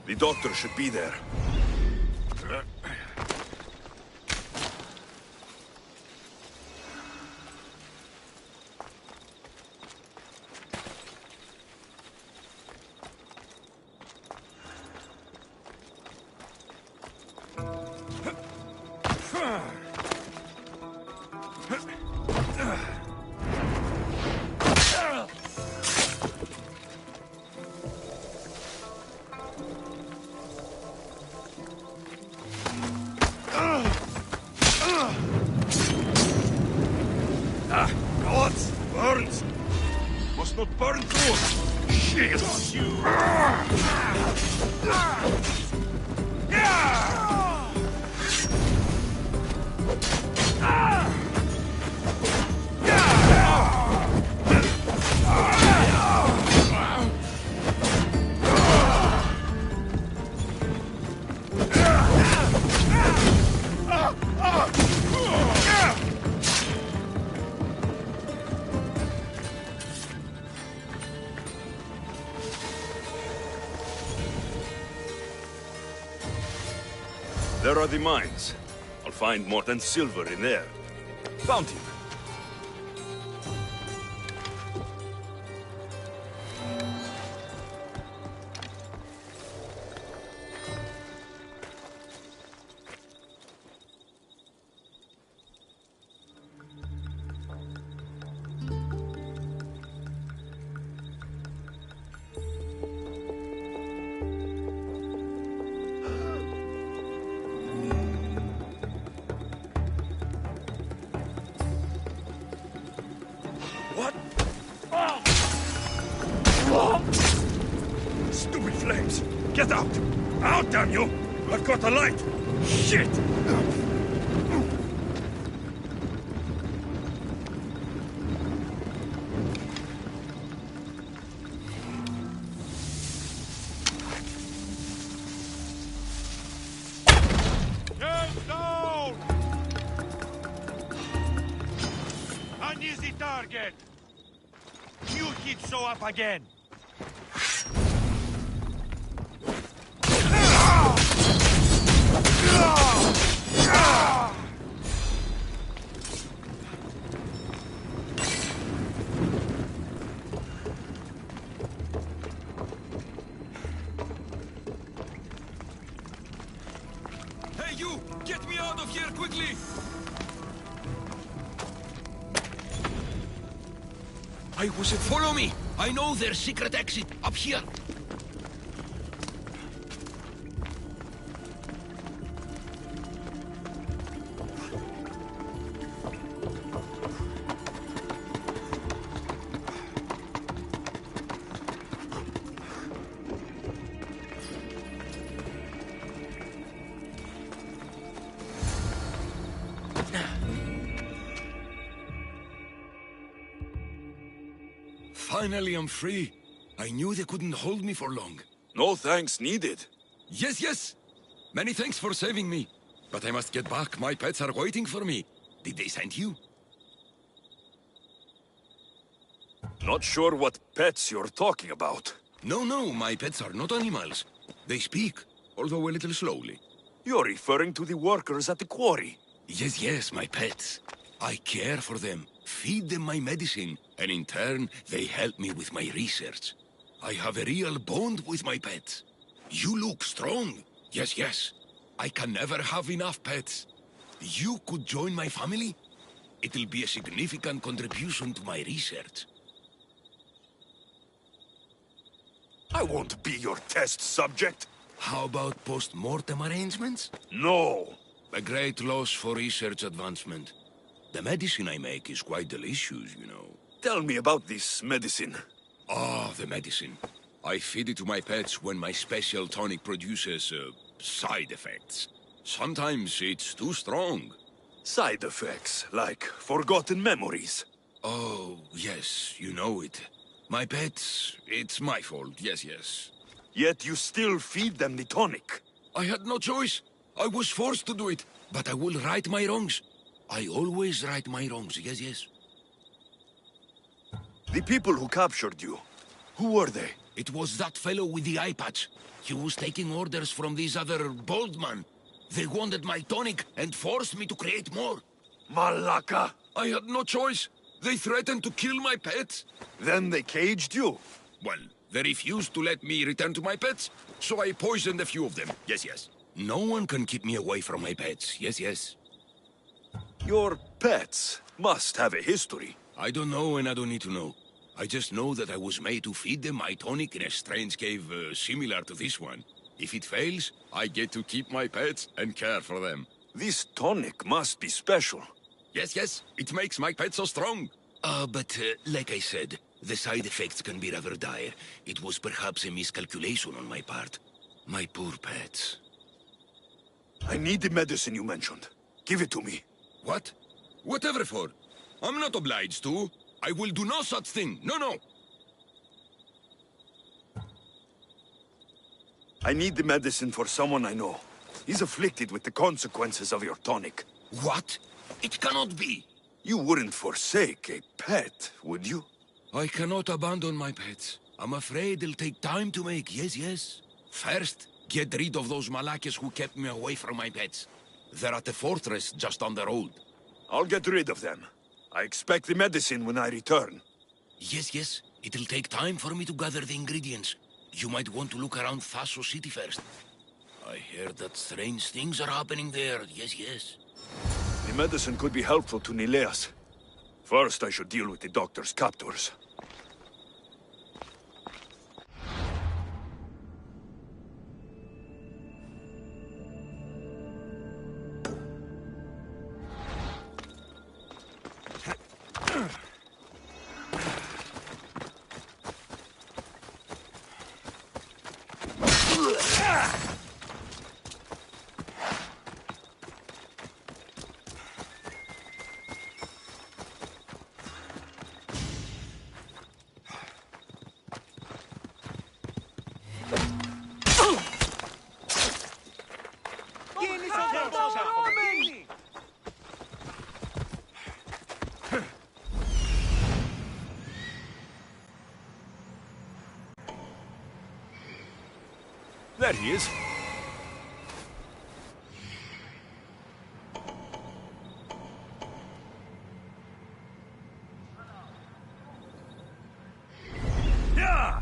[SPEAKER 8] The doctor should be there.
[SPEAKER 7] Gods! Burns! Must not burn through! Shit!
[SPEAKER 8] There are the mines. I'll find more than silver in there. Found him.
[SPEAKER 7] What? Stupid flames! Get out! Out, damn you! I've got a light! Shit!
[SPEAKER 10] Get down! An easy target! You hit show up again!
[SPEAKER 2] Hey, you! Get me out of here quickly! I was it. Follow me! I know their secret exit up here. Finally, I'm free. I knew they couldn't hold me for long.
[SPEAKER 8] No thanks needed.
[SPEAKER 2] Yes, yes! Many thanks for saving me. But I must get back. My pets are waiting for me. Did they send you?
[SPEAKER 8] Not sure what pets you're talking about.
[SPEAKER 2] No, my pets are not animals. They speak, although a little slowly.
[SPEAKER 8] You're referring to the workers at the quarry.
[SPEAKER 2] Yes, my pets. I care for them, feed them my medicine, and in turn, they help me with my research. I have a real bond with my pets. You look strong. Yes. I can never have enough pets. You could join my family? It'll be a significant contribution to my research.
[SPEAKER 8] I won't be your test subject.
[SPEAKER 2] How about post-mortem arrangements?
[SPEAKER 7] No!
[SPEAKER 2] A great loss for research advancement. The medicine I make is quite delicious, you know.
[SPEAKER 7] Tell me about this medicine.
[SPEAKER 2] Ah, the medicine. I feed it to my pets when my special tonic produces, side effects. Sometimes it's too strong.
[SPEAKER 7] Side effects, like forgotten memories.
[SPEAKER 2] Oh, yes, you know it. My pets, it's my fault, yes.
[SPEAKER 7] Yet you still feed them the tonic.
[SPEAKER 2] I had no choice. I was forced to do it, but I will right my wrongs. I always right my wrongs, yes.
[SPEAKER 7] The people who captured you, who were they?
[SPEAKER 2] It was that fellow with the eye patch. He was taking orders from this other bald man. They wanted my tonic and forced me to create more.
[SPEAKER 7] Malaka!
[SPEAKER 2] I had no choice. They threatened to kill my pets.
[SPEAKER 7] Then they caged you?
[SPEAKER 2] Well, they refused to let me return to my pets, so I poisoned a few of them, yes. No one can keep me away from my pets, yes.
[SPEAKER 7] Your pets must have a history.
[SPEAKER 2] I don't know and I don't need to know. I just know that I was made to feed them my tonic in a strange cave similar to this one. If it fails, I get to keep my pets and care for them.
[SPEAKER 7] This tonic must be special.
[SPEAKER 2] Yes, it makes my pets so strong. But like I said, the side effects can be rather dire. It was perhaps a miscalculation on my part. My poor pets.
[SPEAKER 7] I need the medicine you mentioned. Give it to me.
[SPEAKER 2] What? Whatever for. I'm not obliged to. I will do no such thing. No.
[SPEAKER 7] I need the medicine for someone I know. He's afflicted with the consequences of your tonic.
[SPEAKER 2] What? It cannot be.
[SPEAKER 7] You wouldn't forsake a pet, would you?
[SPEAKER 2] I cannot abandon my pets. I'm afraid it'll take time to make, yes. First, get rid of those Malakas who kept me away from my pets. They're at the fortress just on the road.
[SPEAKER 7] I'll get rid of them. I expect the medicine when I return.
[SPEAKER 2] Yes. It'll take time for me to gather the ingredients. You might want to look around Thasos City first. I hear that strange things are happening there, yes.
[SPEAKER 7] The medicine could be helpful to Nileas. First, I should deal with the doctor's captors.
[SPEAKER 8] There he is. Yeah!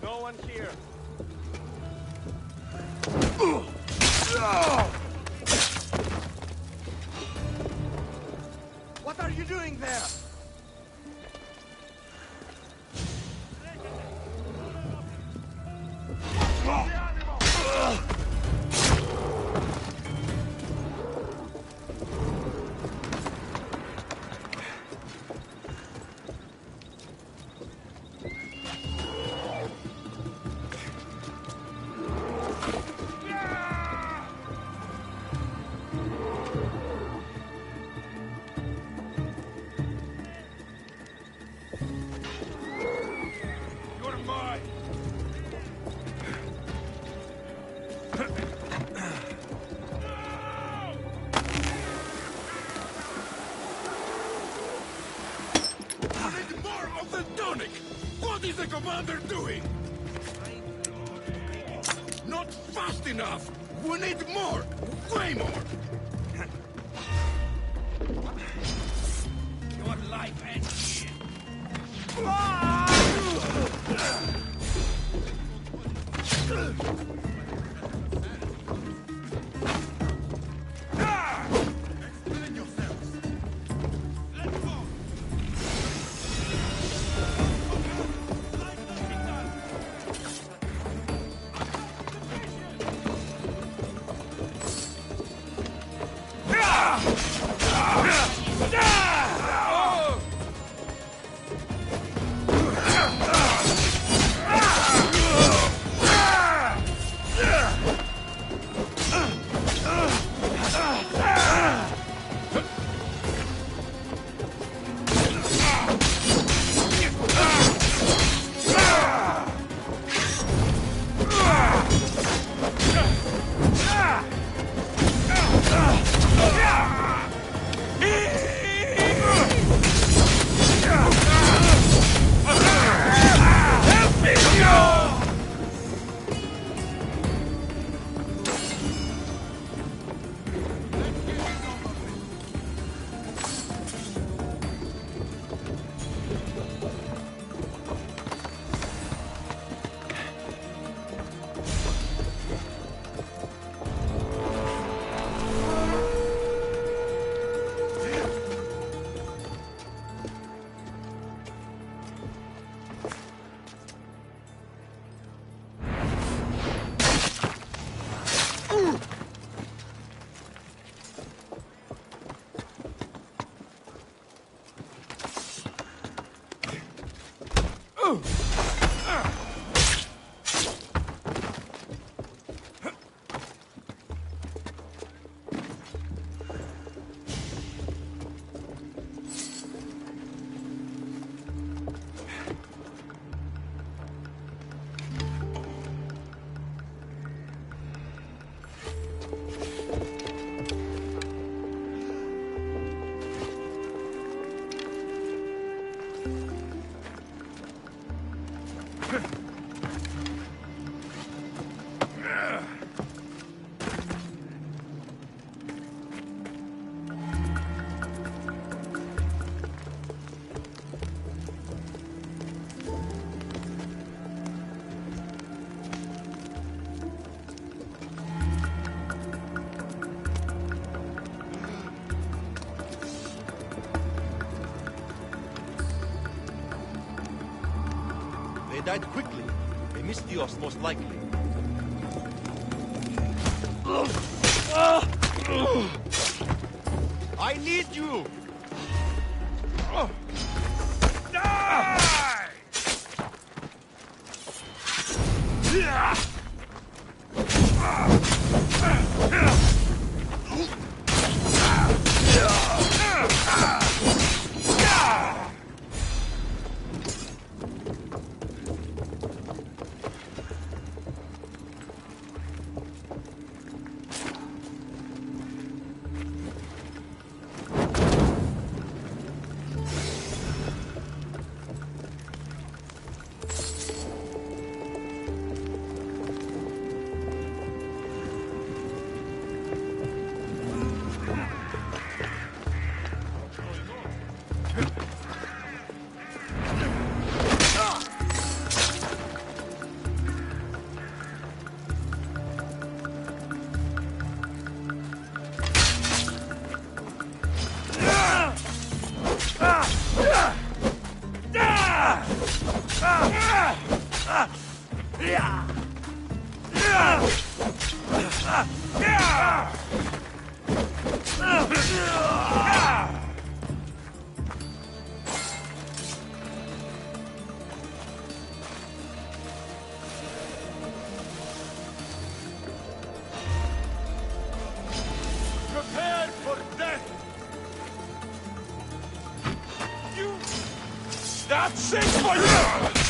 [SPEAKER 10] No one here.
[SPEAKER 4] What are you doing there?
[SPEAKER 2] commander doing? Not fast enough! We need more! Way more! Your life ends here!
[SPEAKER 10] They died quickly. A Mystios, most likely. I need you! Die! Prepare for death! You... That's it for you!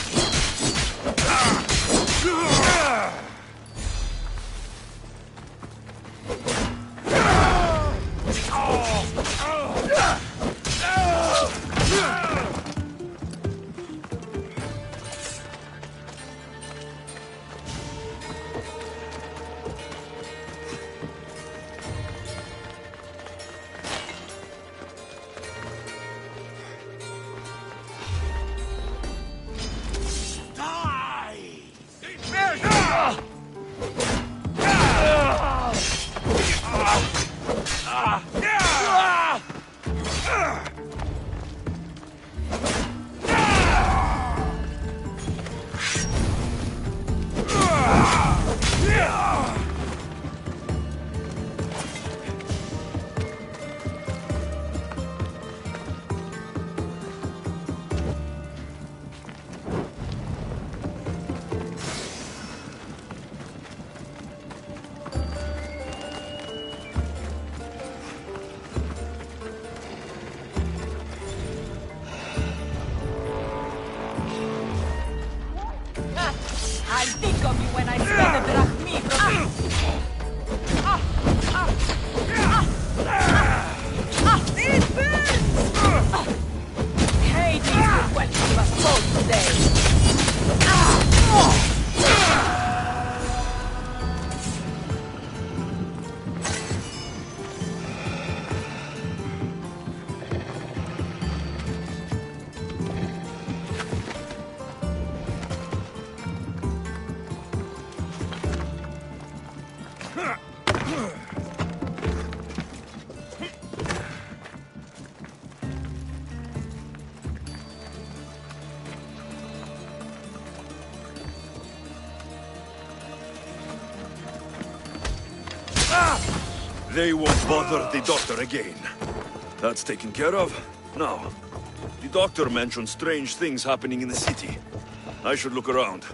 [SPEAKER 11] I'll think of you when I spend the drachmi from it burns! Hades will welcome us both today.
[SPEAKER 7] They won't bother the doctor again. That's taken care of. Now, the doctor mentioned strange things happening in the city. I should look around.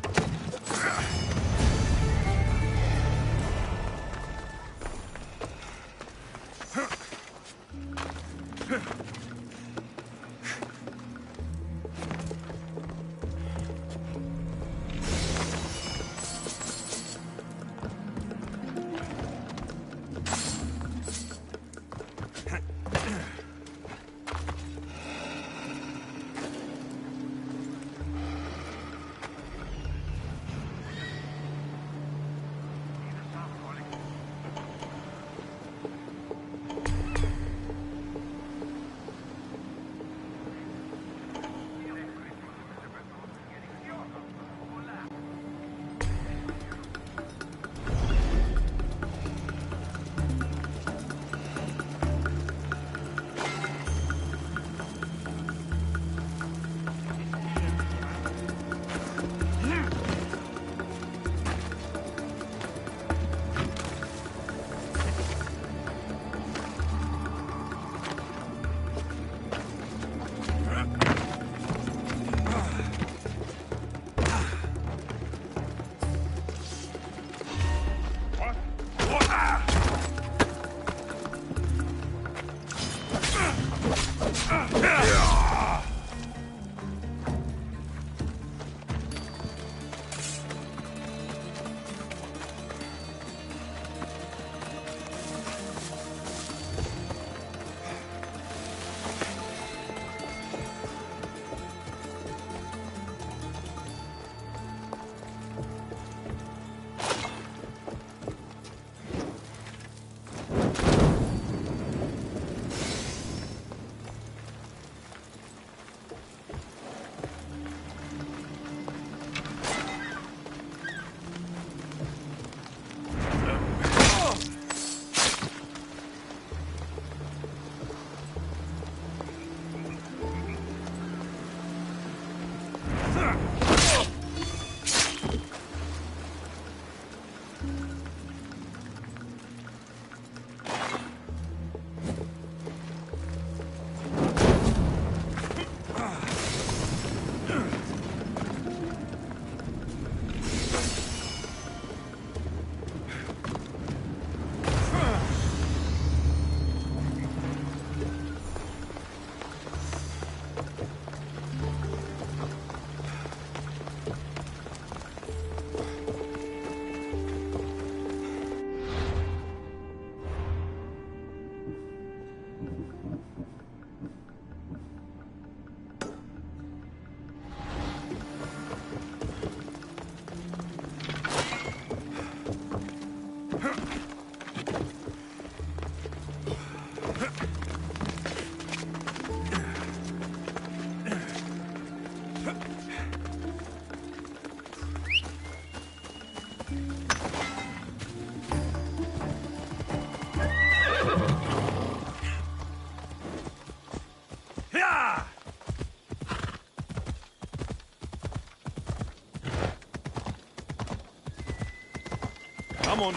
[SPEAKER 8] Come on.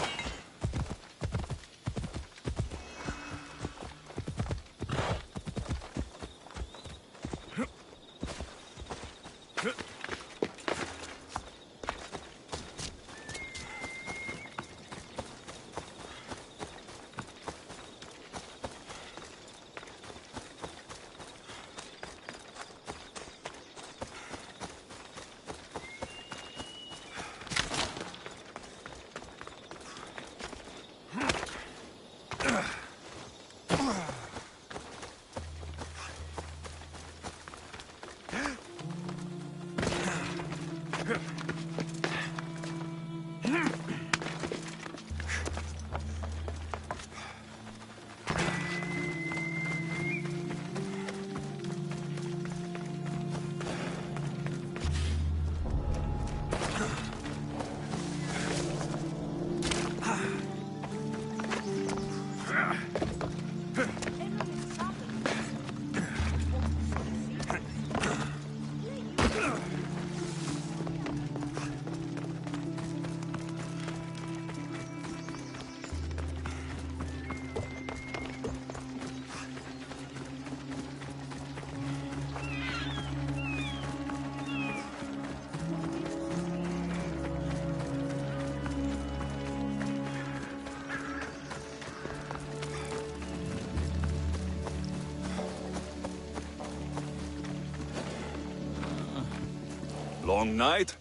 [SPEAKER 8] Long night?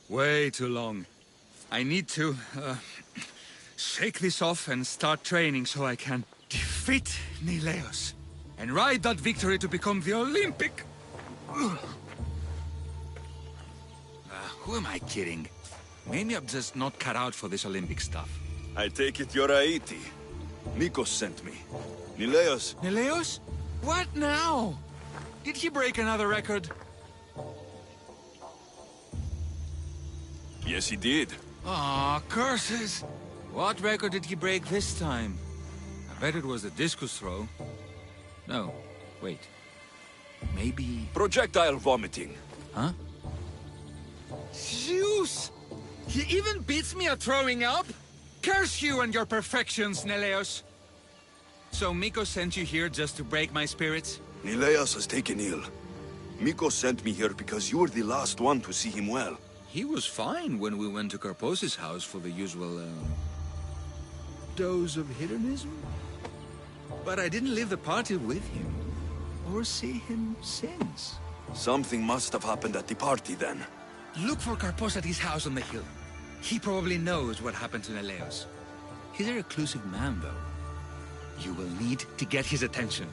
[SPEAKER 12] Way too long. I need to, shake this off and start training so I can defeat Nileos and ride that victory to become the Olympic... who am I kidding? Maybe I'm just not cut out for this Olympic stuff.
[SPEAKER 8] I take it you're Aiti. Nikos sent me. Nileos.
[SPEAKER 12] Nileos? What now? Did he break another record?
[SPEAKER 8] Yes, he did.
[SPEAKER 12] Aw, curses! What record did he break this time? I bet it was the discus throw. No, wait. Maybe...
[SPEAKER 8] Projectile vomiting.
[SPEAKER 12] Huh? Zeus! He even beats me at throwing up? Curse you and your perfections, Nileos! So Miko sent you here just to break my spirits?
[SPEAKER 7] Nileos has taken ill. Miko sent me here because you were the last one to see him well.
[SPEAKER 12] He was fine when we went to Karpos' house for the usual, dose of hedonism. But I didn't leave the party with him, or see him since.
[SPEAKER 7] Something must have happened at the party then.
[SPEAKER 12] Look for Karpos at his house on the hill. He probably knows what happened to Nileos. He's a reclusive man, though. You will need to get his attention.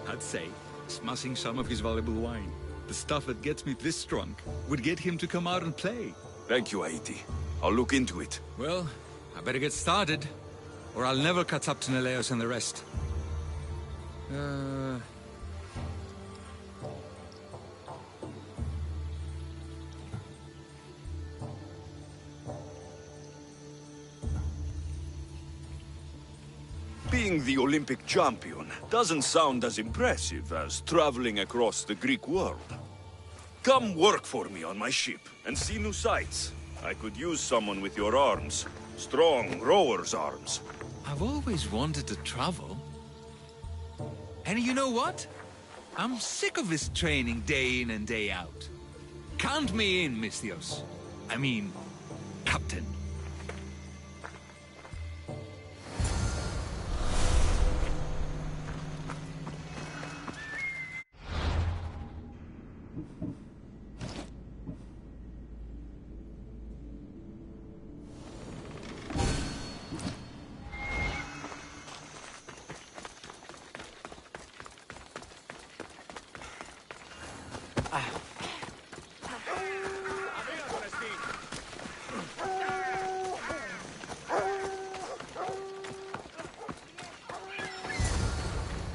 [SPEAKER 12] I'd say, smashing some of his valuable wine. The stuff that gets me this drunk would get him to come out and play.
[SPEAKER 7] Thank you, Aiti. I'll look into it.
[SPEAKER 12] Well, I better get started, or I'll never catch up to Nileos and the rest.
[SPEAKER 8] Being the Olympic champion doesn't sound as impressive as traveling across the Greek world. Come work for me on my ship and see new sights. I could use someone with your arms. Strong rower's arms.
[SPEAKER 12] I've always wanted to travel. And you know what? I'm sick of this training day in and day out. Count me in, Misthios. I mean, Captain.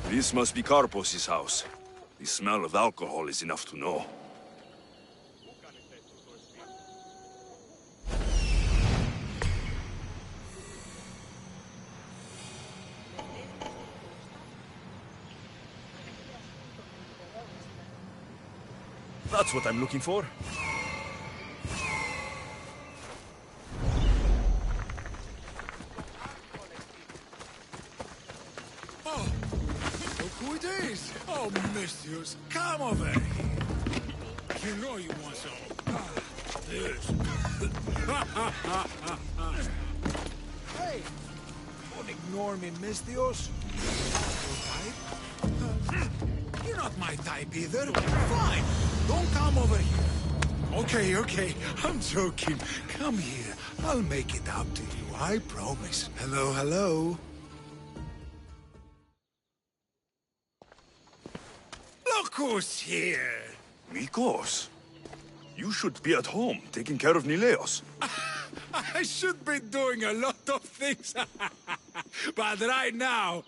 [SPEAKER 8] This must be Karpos' house. The smell of alcohol is enough to know. That's what I'm looking for.
[SPEAKER 9] it is? Oh, Misthios, come over here. You know you want some. This. Hey, don't ignore me, Misthios. You're not my type either. Fine, don't come over here. Okay, I'm joking. Come here. I'll make it up to you, I promise. Hello. Look who's here.
[SPEAKER 8] Mikos, you should be at home, taking care of Nileos.
[SPEAKER 9] I should be doing a lot of things. But right now,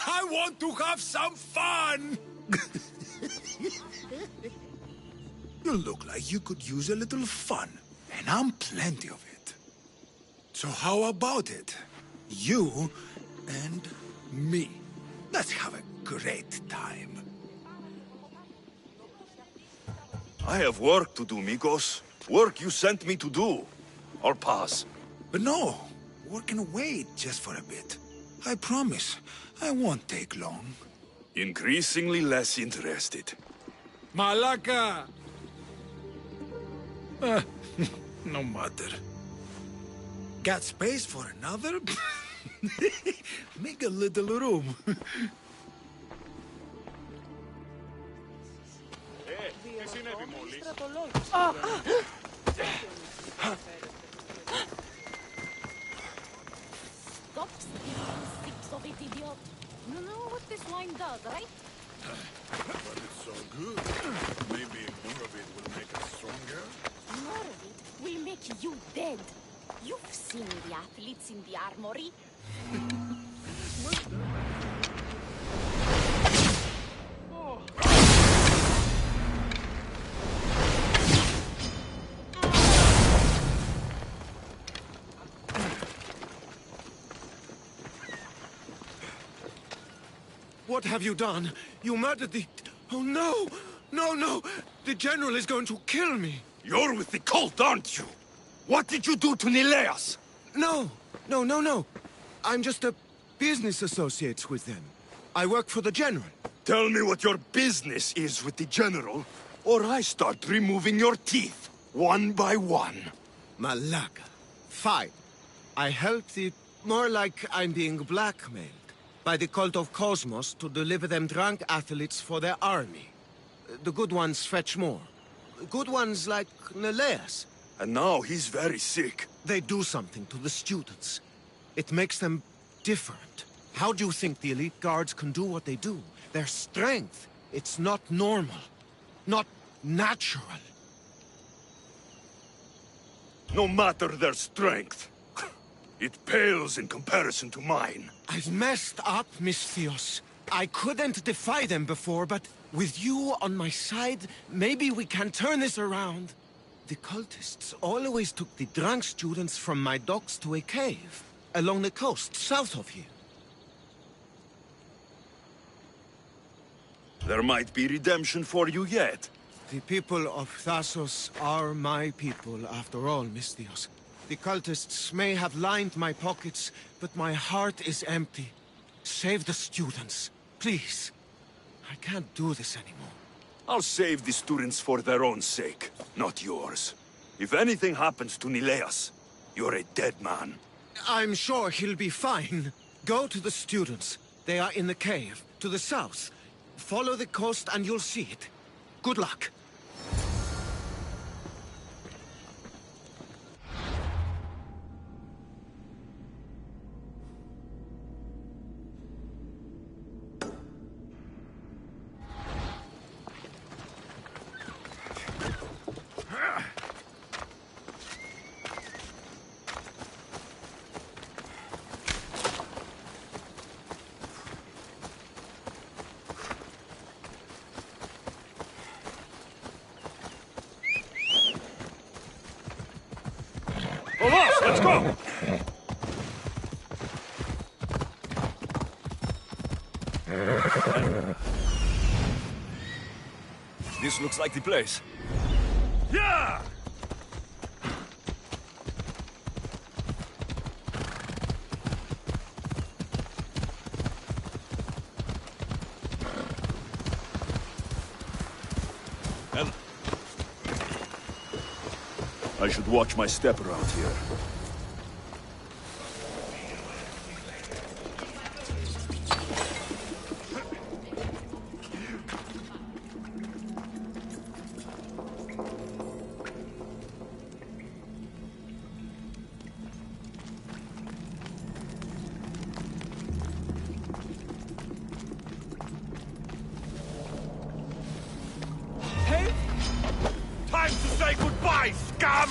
[SPEAKER 9] I want to have some fun. You look like you could use a little fun, and I'm plenty of it. So how about it? You and me. Let's have a great time.
[SPEAKER 8] I have work to do, Mikos. Work you sent me to do. Or pass.
[SPEAKER 9] But no, we can wait just for a bit. I promise, I won't take long.
[SPEAKER 8] Increasingly less interested.
[SPEAKER 9] Malaka! No matter. Got space for another? Make a little room.
[SPEAKER 11] Stop stealing sticks of it, idiot. You know what this wine does, right?
[SPEAKER 1] But it's so good. Maybe more of it will make us stronger?
[SPEAKER 11] More of it will make you dead. You've seen the athletes in the armory.
[SPEAKER 4] What have you done? You murdered the... Oh, no! No! The General is going to kill me!
[SPEAKER 8] You're with the cult, aren't you? What did you do to Nileas?
[SPEAKER 4] No! I'm just a business associate with them. I work for the General.
[SPEAKER 8] Tell me what your business is with the General, or I start removing your teeth, one by one.
[SPEAKER 4] Malaka. Fine. I help the... More like I'm being blackmailed by the cult of Cosmos to deliver them drunk athletes for their army. The good ones fetch more. Good ones like Nileas.
[SPEAKER 8] And now he's very sick.
[SPEAKER 4] They do something to the students. It makes them different. How do you think the elite guards can do what they do? Their strength, it's not normal. Not natural.
[SPEAKER 8] No matter their strength, it pales in comparison to mine.
[SPEAKER 4] I've messed up, Misthios. I couldn't defy them before, but with you on my side, maybe we can turn this around. The cultists always took the drunk students from my docks to a cave, along the coast, south of here.
[SPEAKER 8] There might be redemption for you yet.
[SPEAKER 4] The people of Thassos are my people, after all, Misthios. The cultists may have lined my pockets, but my heart is empty. Save the students, please. I can't do this anymore.
[SPEAKER 8] I'll save the students for their own sake, not yours. If anything happens to Nileas, you're a dead man.
[SPEAKER 4] I'm sure he'll be fine. Go to the students. They are in the cave, to the south. Follow the coast and you'll see it. Good luck.
[SPEAKER 8] Let's go! This looks like the place. Yeah! I should watch my step around here.
[SPEAKER 10] Time to say goodbye, scum!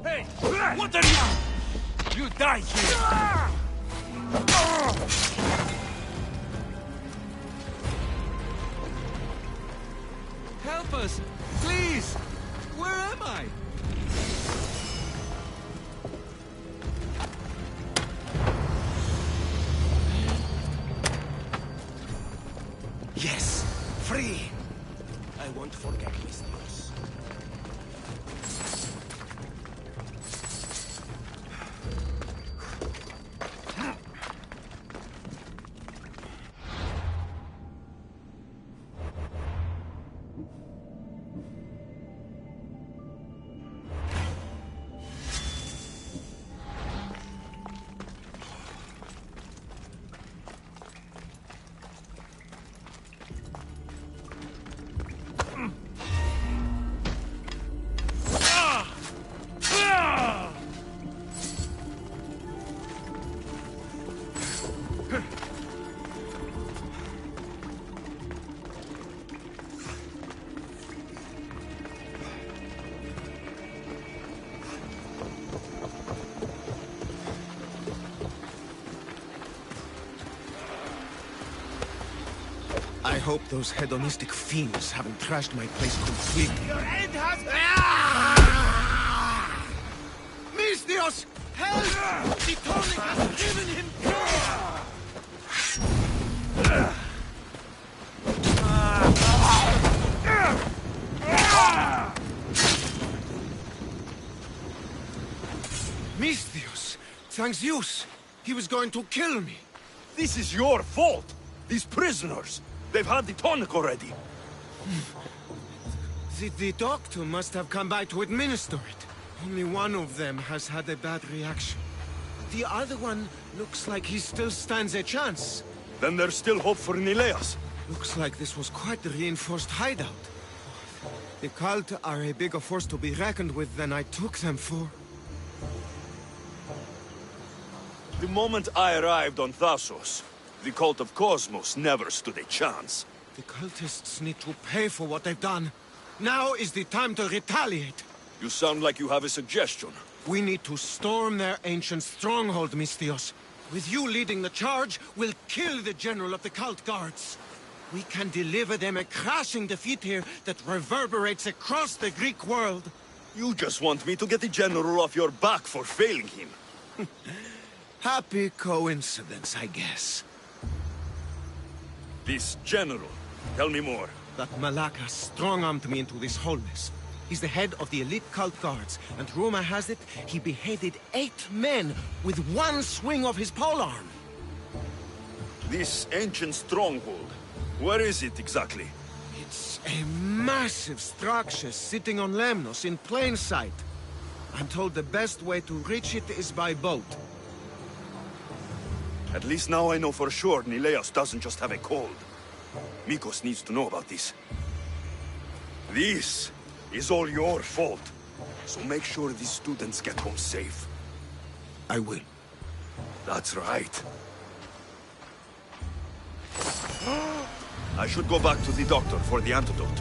[SPEAKER 10] Hey! What are you? You die here!
[SPEAKER 12] Help us! Please! Where am I?
[SPEAKER 3] Yes! Free! I won't forget this news.
[SPEAKER 4] I hope those hedonistic fiends haven't trashed my place completely.
[SPEAKER 10] Your end has...
[SPEAKER 4] Misthios! Help! The tonic has driven him Misthios! Thanks Zeus! He was going to kill me!
[SPEAKER 8] This is your fault! These prisoners! They've had the tonic already!
[SPEAKER 4] The doctor must have come by to administer it. Only one of them has had a bad reaction. The other one looks like he still stands a chance.
[SPEAKER 8] Then there's still hope for Nileas.
[SPEAKER 4] Looks like this was quite a reinforced hideout. The cult are a bigger force to be reckoned with than I took them for.
[SPEAKER 8] The moment I arrived on Thassos, the cult of Cosmos never stood a chance.
[SPEAKER 4] The cultists need to pay for what they've done. Now is the time to retaliate.
[SPEAKER 8] You sound like you have a suggestion.
[SPEAKER 4] We need to storm their ancient stronghold, Misthios. With you leading the charge, we'll kill the general of the cult guards. We can deliver them a crashing defeat here that reverberates across the Greek world.
[SPEAKER 8] You just want me to get the general off your back for failing him.
[SPEAKER 4] Happy coincidence, I guess.
[SPEAKER 8] This general, tell me more.
[SPEAKER 4] That Malaka strong-armed me into this whole mess. He's the head of the elite cult guards, and rumor has it, he beheaded 8 men with one swing of his polearm.
[SPEAKER 8] This ancient stronghold, where is it exactly?
[SPEAKER 13] It's a massive structure sitting on Lemnos in plain sight. I'm told the best way to reach it is by boat.
[SPEAKER 7] At least now I know for sure Nileos doesn't just have a cold. Mikos needs to know about this. This is all your fault. So make sure these students get home safe.
[SPEAKER 2] I will.
[SPEAKER 7] That's right. I should go back to the doctor for the antidote.